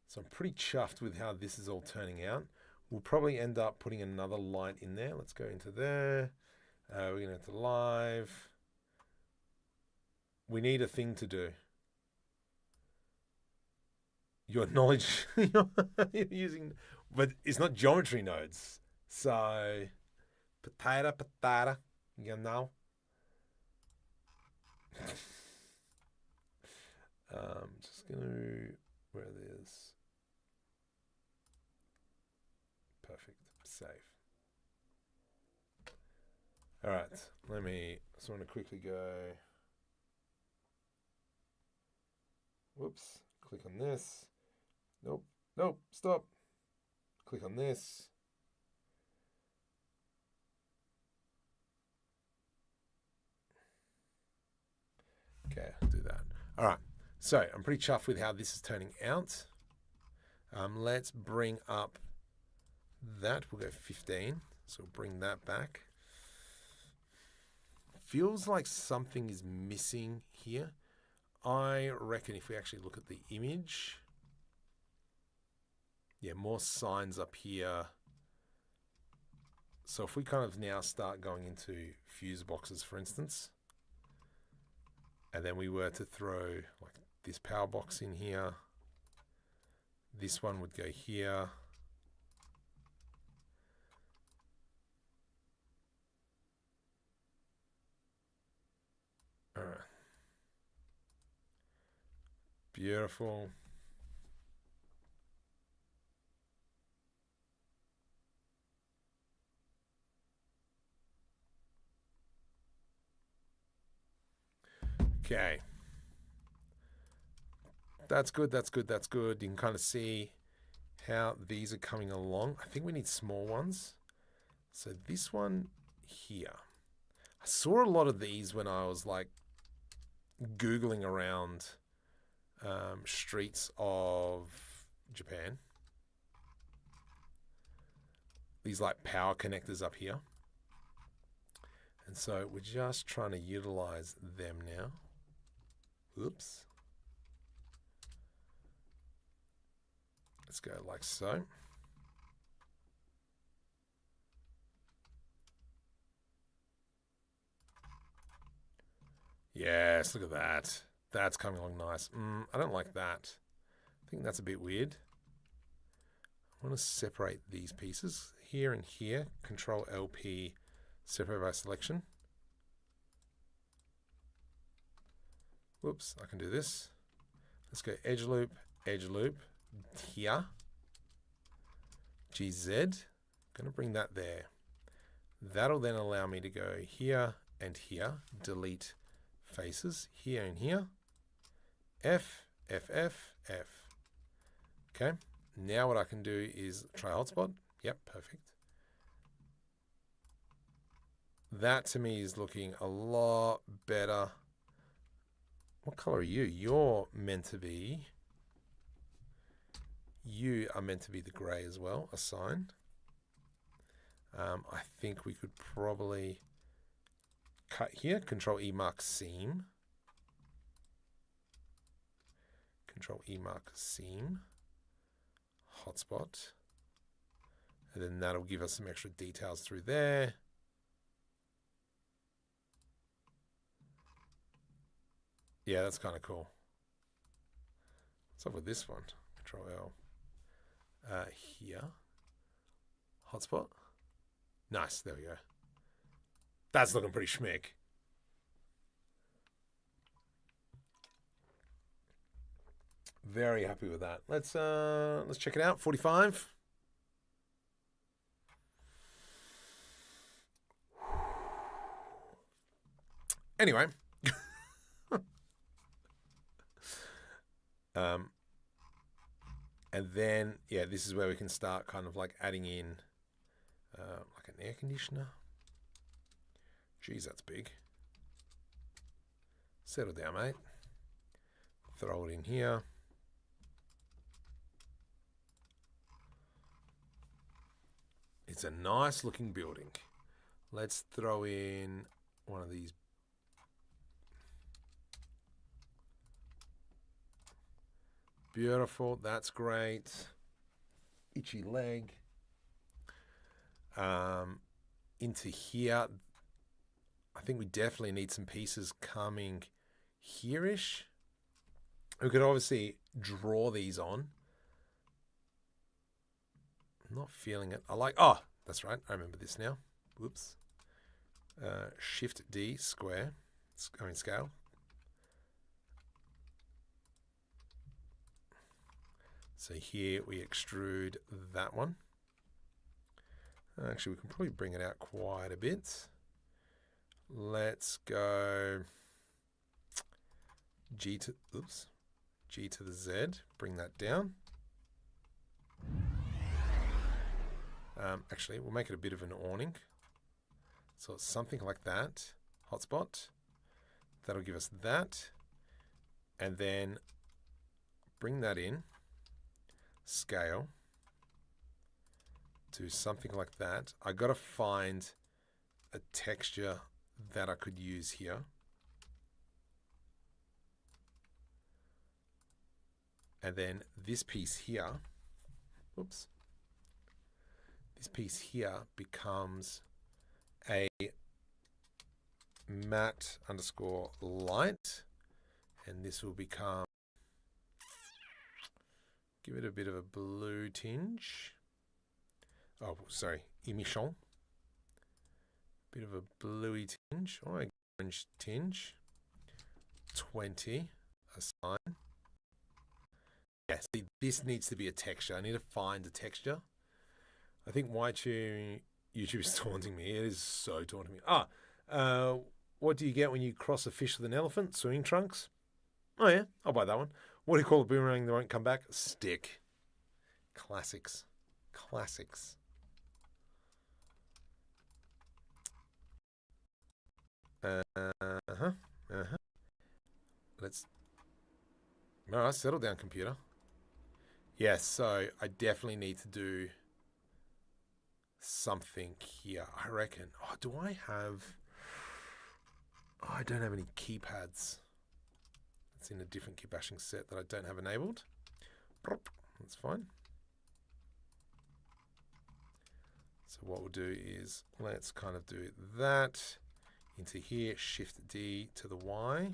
Speaker 1: So I'm pretty chuffed with how this is all turning out. We'll probably end up putting another light in there. Let's go into there. We're going to have to live. We need a thing to do. Your knowledge you're using, but it's not geometry nodes. So, potato, you know. Just going to, where it is. Perfect. Save. All right. So I want to quickly go. Whoops. Click on this. Nope. Stop. Click on this. Okay, I'll do that. All right. So I'm pretty chuffed with how this is turning out. Let's bring up that. We'll go 15. So we'll bring that back. Feels like something is missing here. I reckon if we actually look at the image, yeah, more signs up here. So if we kind of now start going into fuse boxes, for instance, and then we were to throw like this power box in here, this one would go here. All right. Beautiful. Okay. That's good. You can kind of see how these are coming along. I think we need small ones. So this one here. I saw a lot of these when I was like Googling around streets of Japan. These like power connectors up here. And so we're just trying to utilize them now. Oops. Let's go like so. Yes, look at that. That's coming along nice. I don't like that. I think that's a bit weird. I want to separate these pieces here and here. Control LP, separate by selection. Whoops, I can do this. Let's go edge loop, here. GZ, gonna bring that there. That'll then allow me to go here and here, delete faces, here and here. F, F, F, F. Okay, now what I can do is try hotspot. Yep, perfect. That to me is looking a lot better. What color are you? You are meant to be the gray as well, assign. I think we could probably cut here, Control E mark seam. Control E mark seam, hotspot. And then that'll give us some extra details through there. Yeah, that's kind of cool. What's up with this one? Control L. Here. Hotspot. Nice, there we go. That's looking pretty schmick. Very happy with that. Let's check it out. 45. Anyway. And then, yeah, this is where we can start kind of like adding in like an air conditioner. Geez, that's big. Settle down, mate. Throw it in here. It's a nice looking building. Let's throw in one of these. Beautiful, that's great. Itchy leg. Into here, I think we definitely need some pieces coming here-ish. We could obviously draw these on. I'm not feeling it. I like, oh, that's right. I remember this now. Whoops. Shift D, square. I mean, scale. So here we extrude that one. Actually, we can probably bring it out quite a bit. Let's go G to the Z, bring that down. Actually, we'll make it a bit of an awning. So it's something like that, hotspot. That'll give us that. And then bring that in. Scale to something like that. I got to find a texture that I could use here. And then this piece here, oops, this piece here becomes a matte underscore light, and this will become, give it a bit of a blue tinge. Oh, sorry, emission. Bit of a bluey tinge, or a orange tinge. 20, assign. Yeah, see, this needs to be a texture. I need to find a texture. I think YouTube is taunting me. It is so taunting me. What do you get when you cross a fish with an elephant? Swimming trunks? Oh yeah, I'll buy that one. What do you call a boomerang that won't come back? Stick. Classics. Classics. Let's... All right, settle down, computer. Yes, so I definitely need to do something here. I reckon. Oh, do I have... Oh, I don't have any keypads. It's in a different Kitbashing set that I don't have enabled. That's fine. So what we'll do is let's kind of do that into here, Shift D to the Y,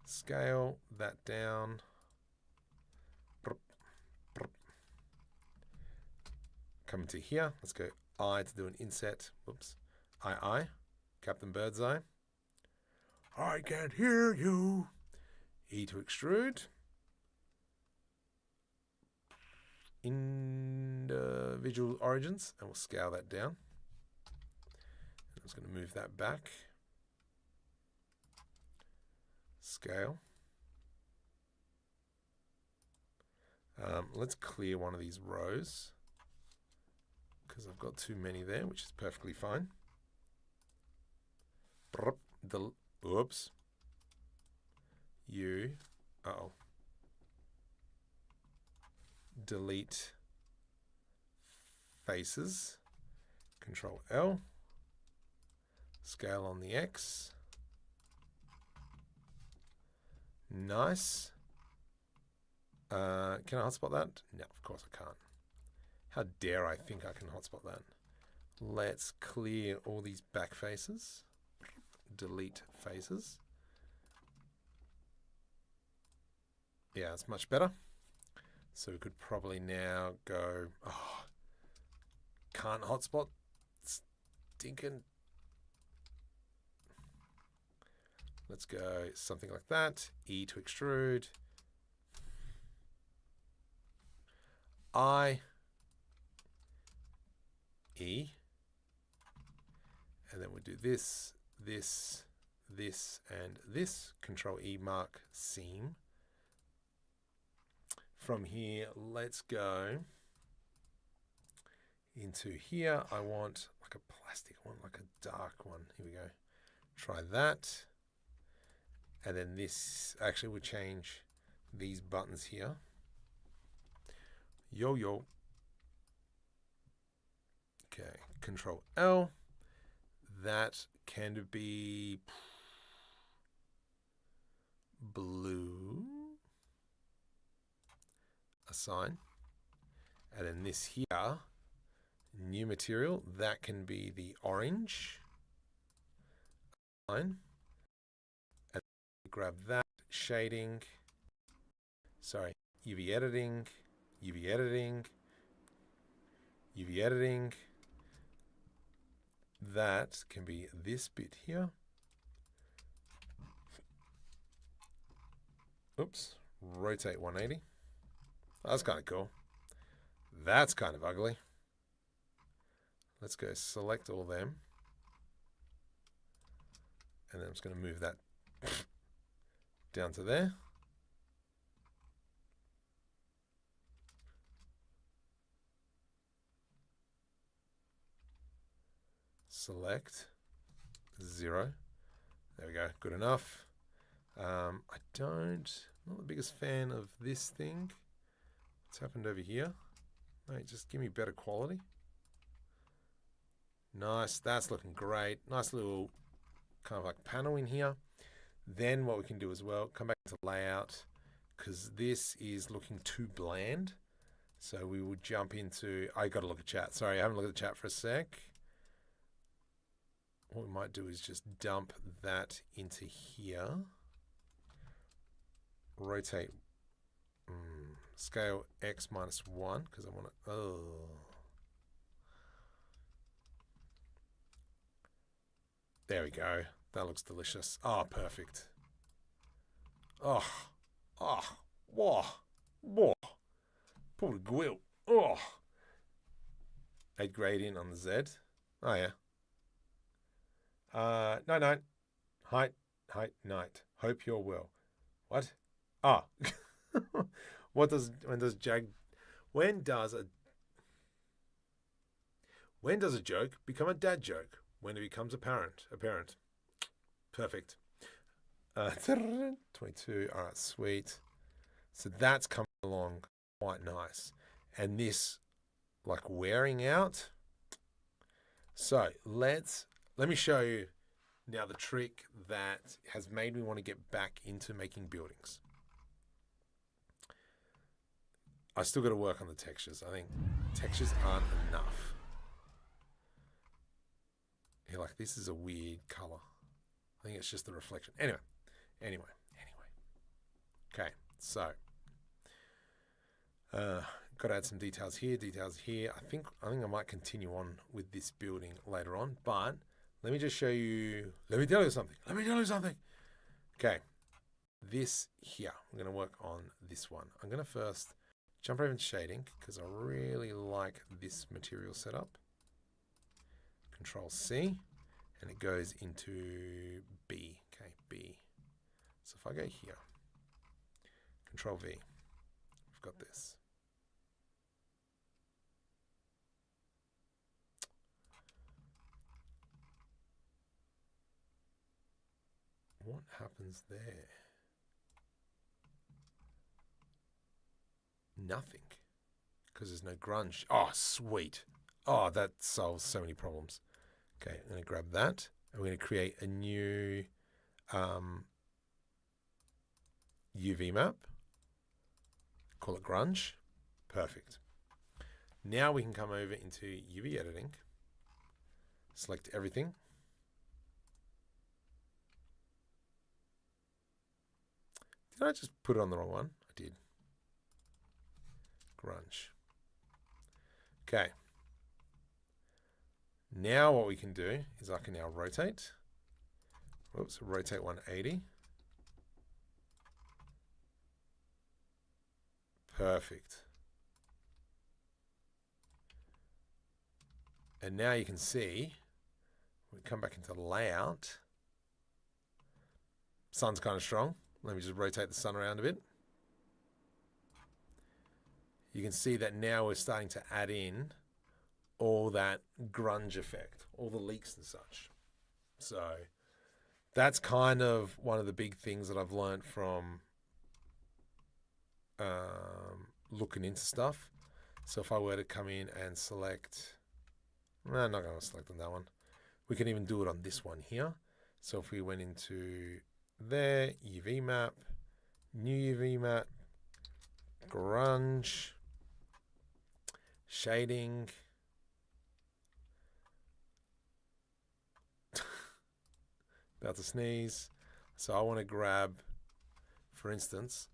Speaker 1: scale that down. Come into here, let's go I to do an inset. Whoops, I, Captain Birdseye. I can't hear you. E to extrude. Individual origins, and we'll scale that down. I'm just going to move that back. Scale. Let's clear one of these rows because I've got too many there, which is perfectly fine. Oops. Delete faces. Control L. Scale on the X. Nice. Can I hotspot that? No, of course I can't. How dare I think I can hotspot that? Let's clear all these back faces. Delete faces. Yeah, it's much better. So we could probably now go, oh, can't hotspot, stinking. Let's go something like that. E to extrude. I, E. And then we'll do this, this, this, and this. Control E, mark seam. From here, let's go into here. I want like a plastic one, like a dark one. Here we go. Try that. And then this, actually we'll change these buttons here. Yo. Okay, Control L. That can be blue. Assign. And then this here, new material, that can be the orange. Assign. And grab that, shading. Sorry, UV editing, UV editing, UV editing. That can be this bit here. Oops, rotate 180. That's kind of cool. That's kind of ugly. Let's go select all them. And then I'm just going to move that down to there. Select 0. There we go. Good enough. I'm not the biggest fan of this thing. What's happened over here? Mate, just give me better quality. Nice, that's looking great. Nice little kind of like panel in here. Then what we can do as well, come back to layout, because this is looking too bland. So we will jump into, I got to look at chat. Sorry, I haven't looked at the chat for a sec. What we might do is just dump that into here. Rotate. Scale X -1 because I want to. Oh, there we go. That looks delicious. Oh, perfect. Oh, whoa. Pull the grill. Oh, 8 gradient on the Z. Oh yeah. No. Height, night. Hope you're well. What? Ah. When does a joke become a dad joke? When it becomes apparent. Perfect. 22. All right, sweet. So that's coming along quite nice. And this, like, wearing out. So let me show you Now the trick that has made me want to get back into making buildings. I still got to work on the textures. I think textures aren't enough. You're like, this is a weird color. I think it's just the reflection. Anyway. Okay, so got to add some details here, I think I might continue on with this building later on, but let me just show you. Let me tell you something. Okay, this here. I'm going to work on this one. I'm going to first jump over into shading because I really like this material setup. Control C, and it goes into B. Okay, B. So if I go here, Control V, we've got this. What happens there? Nothing, because there's no grunge. Oh, sweet. Oh, that solves so many problems. Okay, I'm going to grab that, and we're going to create a new UV map. Call it grunge. Perfect. Now we can come over into UV editing, select everything. Did I just put it on the wrong one? I did. Grunge. Okay. Now what we can do is I can now rotate. Whoops, rotate 180. Perfect. And now you can see, we come back into layout. Sun's kind of strong. Let me just rotate the sun around a bit. You can see that now we're starting to add in all that grunge effect, all the leaks and such. So that's kind of one of the big things that I've learned from looking into stuff. So if I were to come in and select, no, I'm not going to select on that one. We can even do it on this one here. So if we went into there, UV map, new UV map, grunge, shading, about to sneeze. So I want to grab, for instance,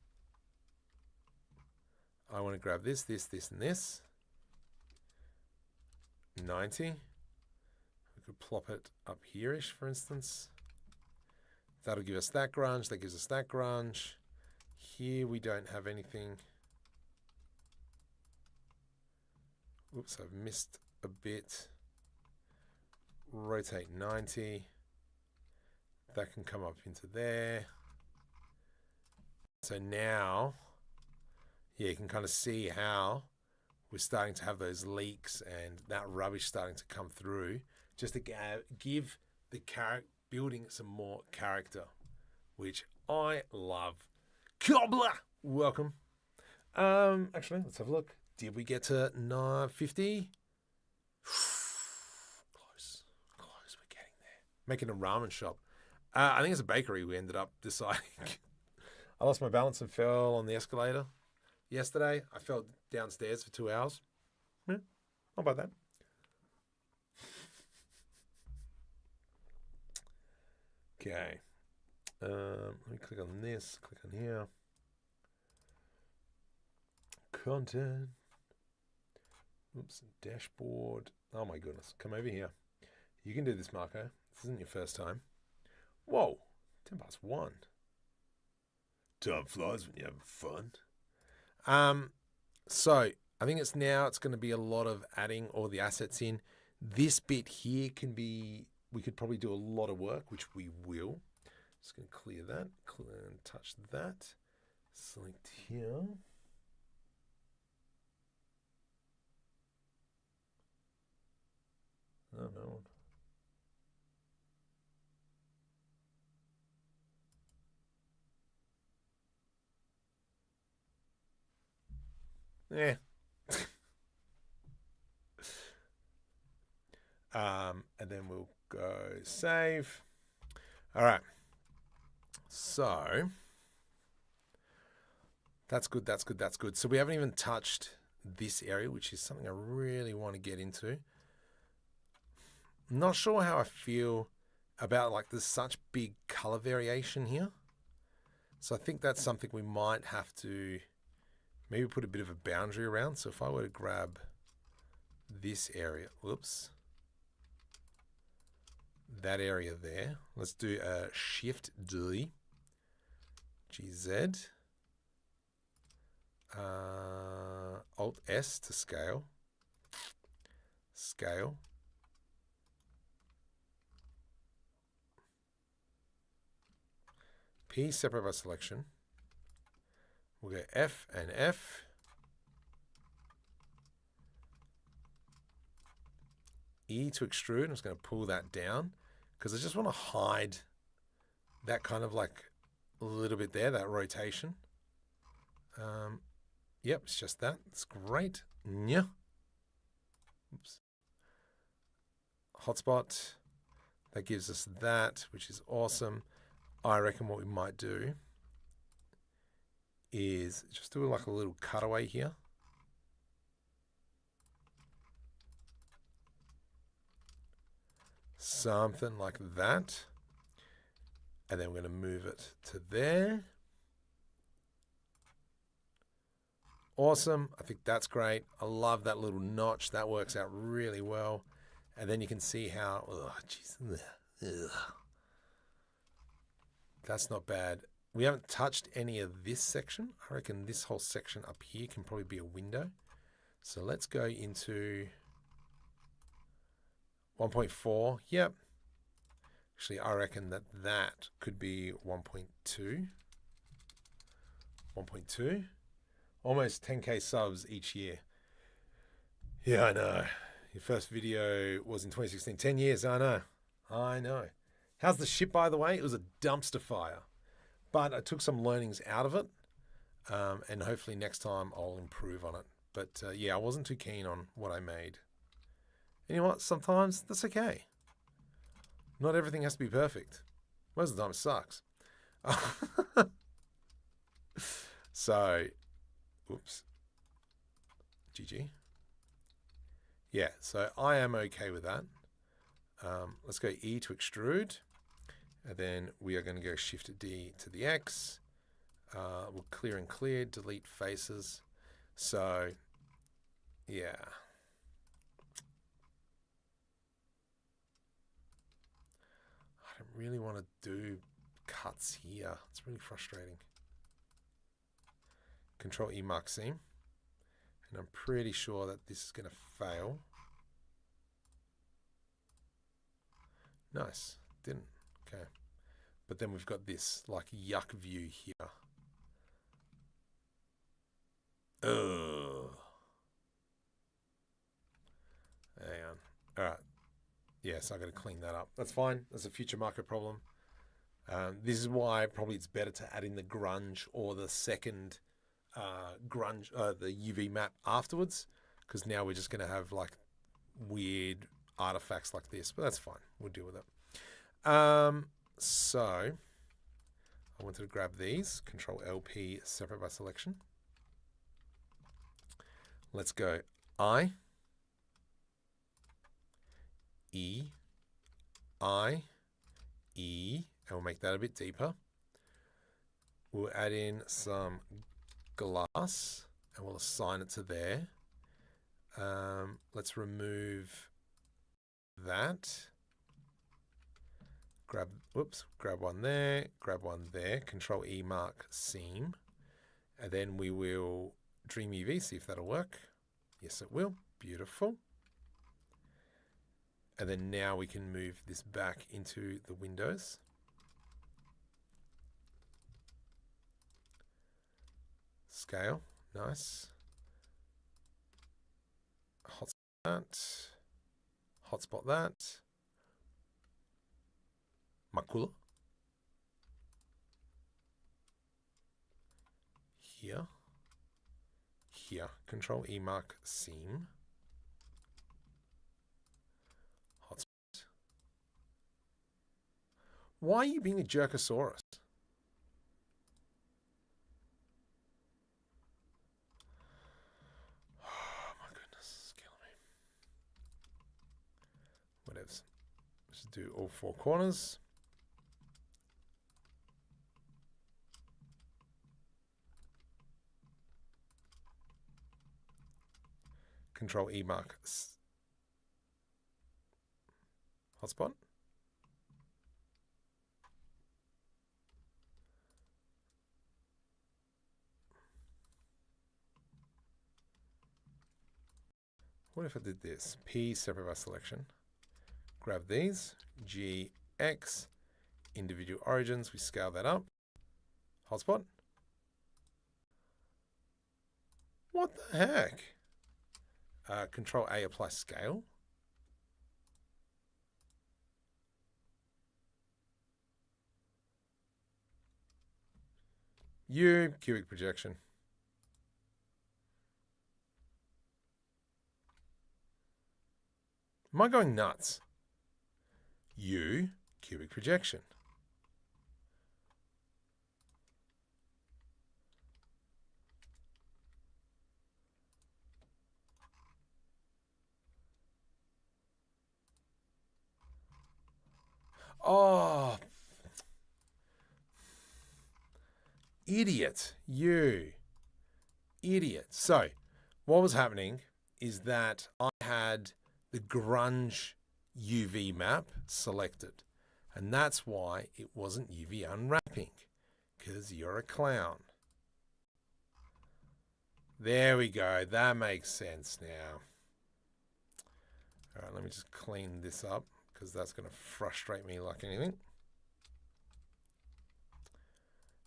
Speaker 1: I want to grab this, and this. 90. We could plop it up here-ish, for instance. That'll give us that grunge. That gives us that grunge. Here we don't have anything. Oops, I've missed a bit. Rotate 90. That can come up into there. So now, yeah, you can kind of see how we're starting to have those leaks and that rubbish starting to come through, just to give the building some more character, which I love. Cobbler, welcome. Actually, let's have a look. Did we get to 950? Close, we're getting there. Making a ramen shop. I think it's a bakery we ended up deciding. I lost my balance and fell on the escalator yesterday. I fell downstairs for 2 hours. Yeah, not about that. Okay. Let me click on this, click on here. Content. Oops, dashboard. Oh my goodness. Come over here. You can do this, Marco. This isn't your first time. Whoa. 1:10. Time flies when you're having fun. So I think it's going to be a lot of adding all the assets in. This bit here we could probably do a lot of work, which we will. Just going to clear that, and touch that. Select here. Oh no. Yeah. And then we'll go save. All right. So that's good. That's good. That's good. So we haven't even touched this area, which is something I really want to get into. I'm not sure how I feel about like there's such big color variation here. So I think that's something we might have to maybe put a bit of a boundary around. So if I were to grab this area, whoops, that area there, let's do a Shift D, GZ, Alt S to scale, scale. P separate by selection. We'll go F and F. E to extrude. I'm just going to pull that down because I just want to hide that kind of like a little bit there, that rotation. Yep, it's just that. It's great. Yeah. Oops. Hotspot. That gives us that, which is awesome. I reckon what we might do is just do like a little cutaway here. Something like that. And then we're going to move it to there. Awesome. I think that's great. I love that little notch. That works out really well. And then you can see how, oh, geez, that's not bad. We haven't touched any of this section. I reckon this whole section up here can probably be a window. So let's go into 1.4. Yep. Actually, I reckon that that could be 1.2. 1.2. Almost 10K subs each year. Yeah, I know. Your first video was in 2016. 10 years, I know. I know. How's the ship, by the way? It was a dumpster fire. But I took some learnings out of it. And hopefully next time I'll improve on it. But yeah, I wasn't too keen on what I made. And you know what? Sometimes that's okay. Not everything has to be perfect. Most of the time it sucks. So, oops. GG. Yeah, so I am okay with that. Let's go E to extrude. And then we are going to go Shift D to the X. We'll clear and clear, delete faces. So, yeah. I don't really want to do cuts here. It's really frustrating. Control E mark seam. And I'm pretty sure that this is going to fail. Nice. Didn't. Okay. But then we've got this like yuck view here. Ugh. Hang on. All right. Yes, I got to clean that up. That's fine. That's a future market problem. This is why probably it's better to add in the grunge or the second the UV map afterwards, because now we're just going to have like weird artifacts like this, but that's fine. We'll deal with it. So I wanted to grab these, Control LP, separate by selection. Let's go I, E, I, E, and we'll make that a bit deeper. We'll add in some glass and we'll assign it to there. Let's remove that. Grab one there, grab one there, Control E mark seam. And then we will DreamUV, see if that'll work. Yes, it will. Beautiful. And then now we can move this back into the windows. Scale, nice. Hotspot that. Makula. Here. Here. Control E mark seam. Hotspot. Why are you being a jerkosaurus? Oh my goodness, it's killing me. Whatever. Let's do all four corners. Control E mark hotspot. What if I did this? P, separate by selection. Grab these. G, X, individual origins. We scale that up. Hotspot. What the heck? Control A, apply scale. U, cubic projection. Am I going nuts? U, cubic projection. Oh, idiot, you idiot. So what was happening is that I had the grunge UV map selected, and that's why it wasn't UV unwrapping, because you're a clown. There we go. That makes sense now. All right, let me just clean this up, because that's going to frustrate me like anything.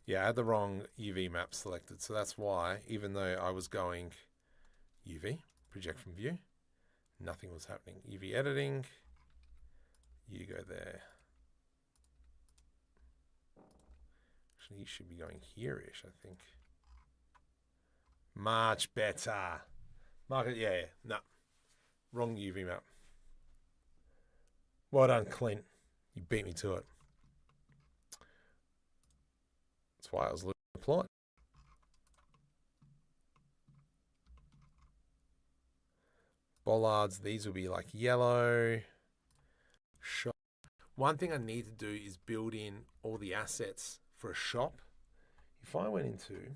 Speaker 1: Yeah, I had the wrong UV map selected, so that's why, even though I was going UV, project from view, nothing was happening. UV editing, you go there. Actually, you should be going here-ish, I think. Much better. Market, yeah, no. Wrong UV map. Well done, Clint. You beat me to it. That's why I was losing the plot. Bollards, these will be like yellow. Shop. One thing I need to do is build in all the assets for a shop. If I went into,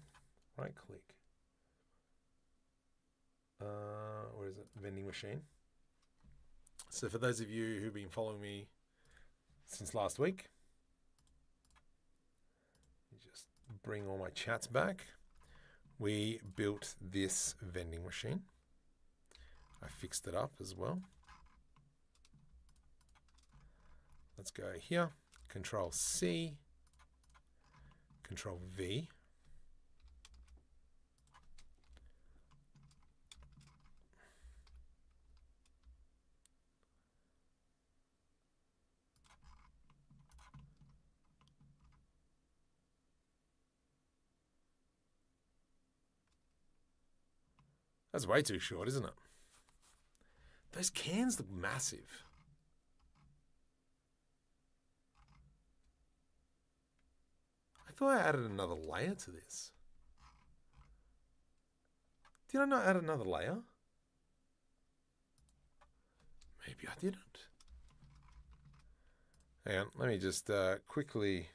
Speaker 1: right click, where is it? Vending machine. So for those of you who've been following me since last week, just bring all my chats back. We built this vending machine. I fixed it up as well. Let's go here, Control C, Control V. That's way too short, isn't it? Those cans look massive. I thought I added another layer to this. Did I not add another layer? Maybe I didn't. Hang on, let me just quickly,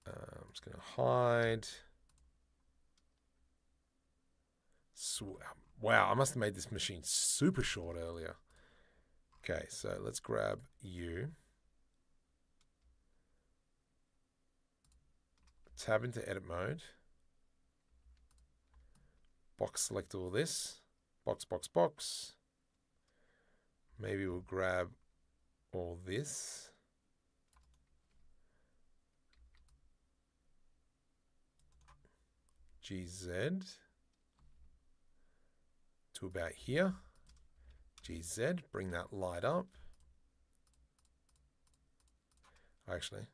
Speaker 1: I'm just going to hide. Wow, I must have made this machine super short earlier. Okay, so let's grab you. Tab into edit mode. Box select all this. Box, box, box. Maybe we'll grab all this. GZ to about here. GZ, bring that light up. Actually,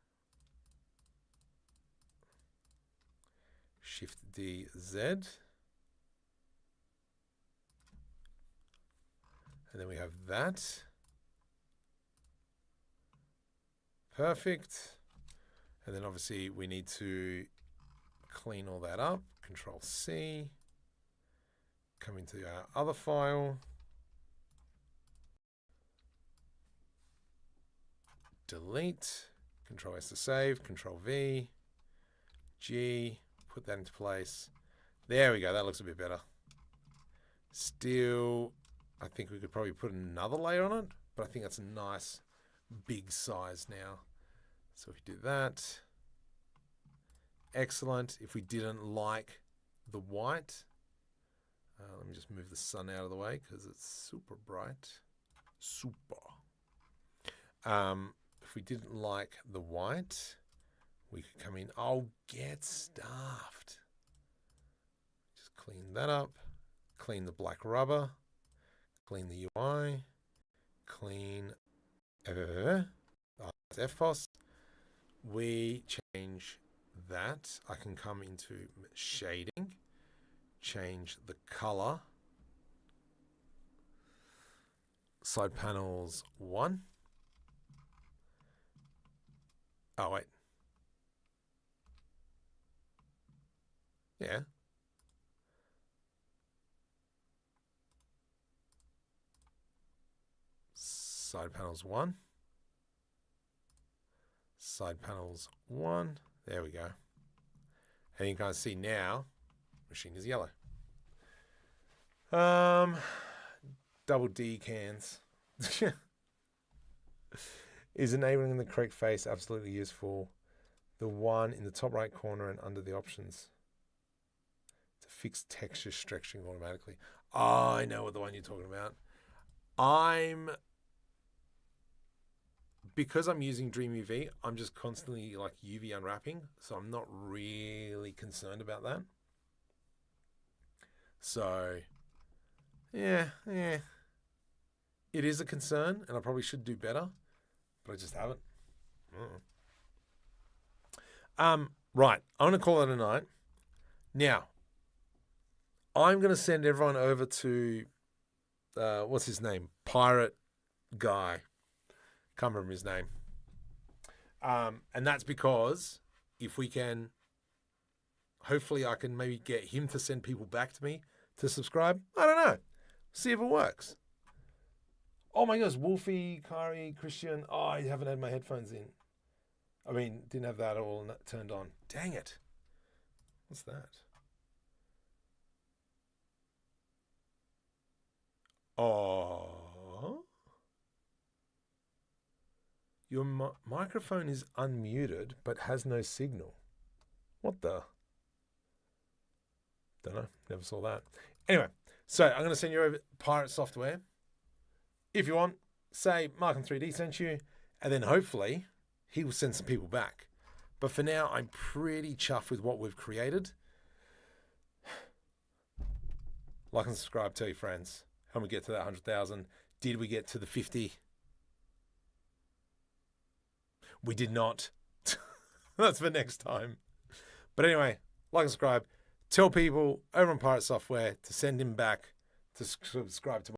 Speaker 1: Shift D Z. And then we have that. Perfect. And then obviously we need to clean all that up. Control C. Come into our other file. Delete. Control S to save. Control V. G. Put that into place. There we go. That looks a bit better. Still, I think we could probably put another layer on it, but I think that's a nice big size now. So if we do that, excellent. If we didn't like the white, let me just move the sun out of the way because it's super bright. Super. If we didn't like the white, we could come in. Oh, get stuffed. Just clean that up. Clean the black rubber. Clean the UI. Clean FPOS. We change that. I can come into shading. Change the color. Side panels 1. Oh, wait. Yeah. Side panels 1. Side panels 1. There we go. And you can kind of see now, machine is yellow. Double D cans. Is enabling the correct face absolutely useful? The one in the top right corner and under the options. To fix texture stretching automatically. Oh, I know what the one you're talking about. Because I'm using DreamUV, I'm just constantly like UV unwrapping, so I'm not really concerned about that. So, yeah. It is a concern, and I probably should do better, but I just haven't. Right, I'm going to call it a night. Now, I'm going to send everyone over to, what's his name? Pirate guy. Can't remember his name. And that's because if we can, hopefully I can maybe get him to send people back to me to subscribe. I don't know. See if it works. Oh my gosh, Wolfie, Kari, Christian. Oh, I haven't had my headphones in. I mean, didn't have that all turned on. Dang it. What's that? Oh. Your microphone is unmuted, but has no signal. What the? Don't know. Never saw that. Anyway, so I'm going to send you over Pirate Software. If you want, say Markham3D sent you, and then hopefully he will send some people back. But for now, I'm pretty chuffed with what we've created. Like and subscribe, tell your friends. How we get to that 100,000? Did we get to the 50? We did not. That's for next time. But anyway, like and subscribe. Tell people over on Pirate Software to send him back to subscribe to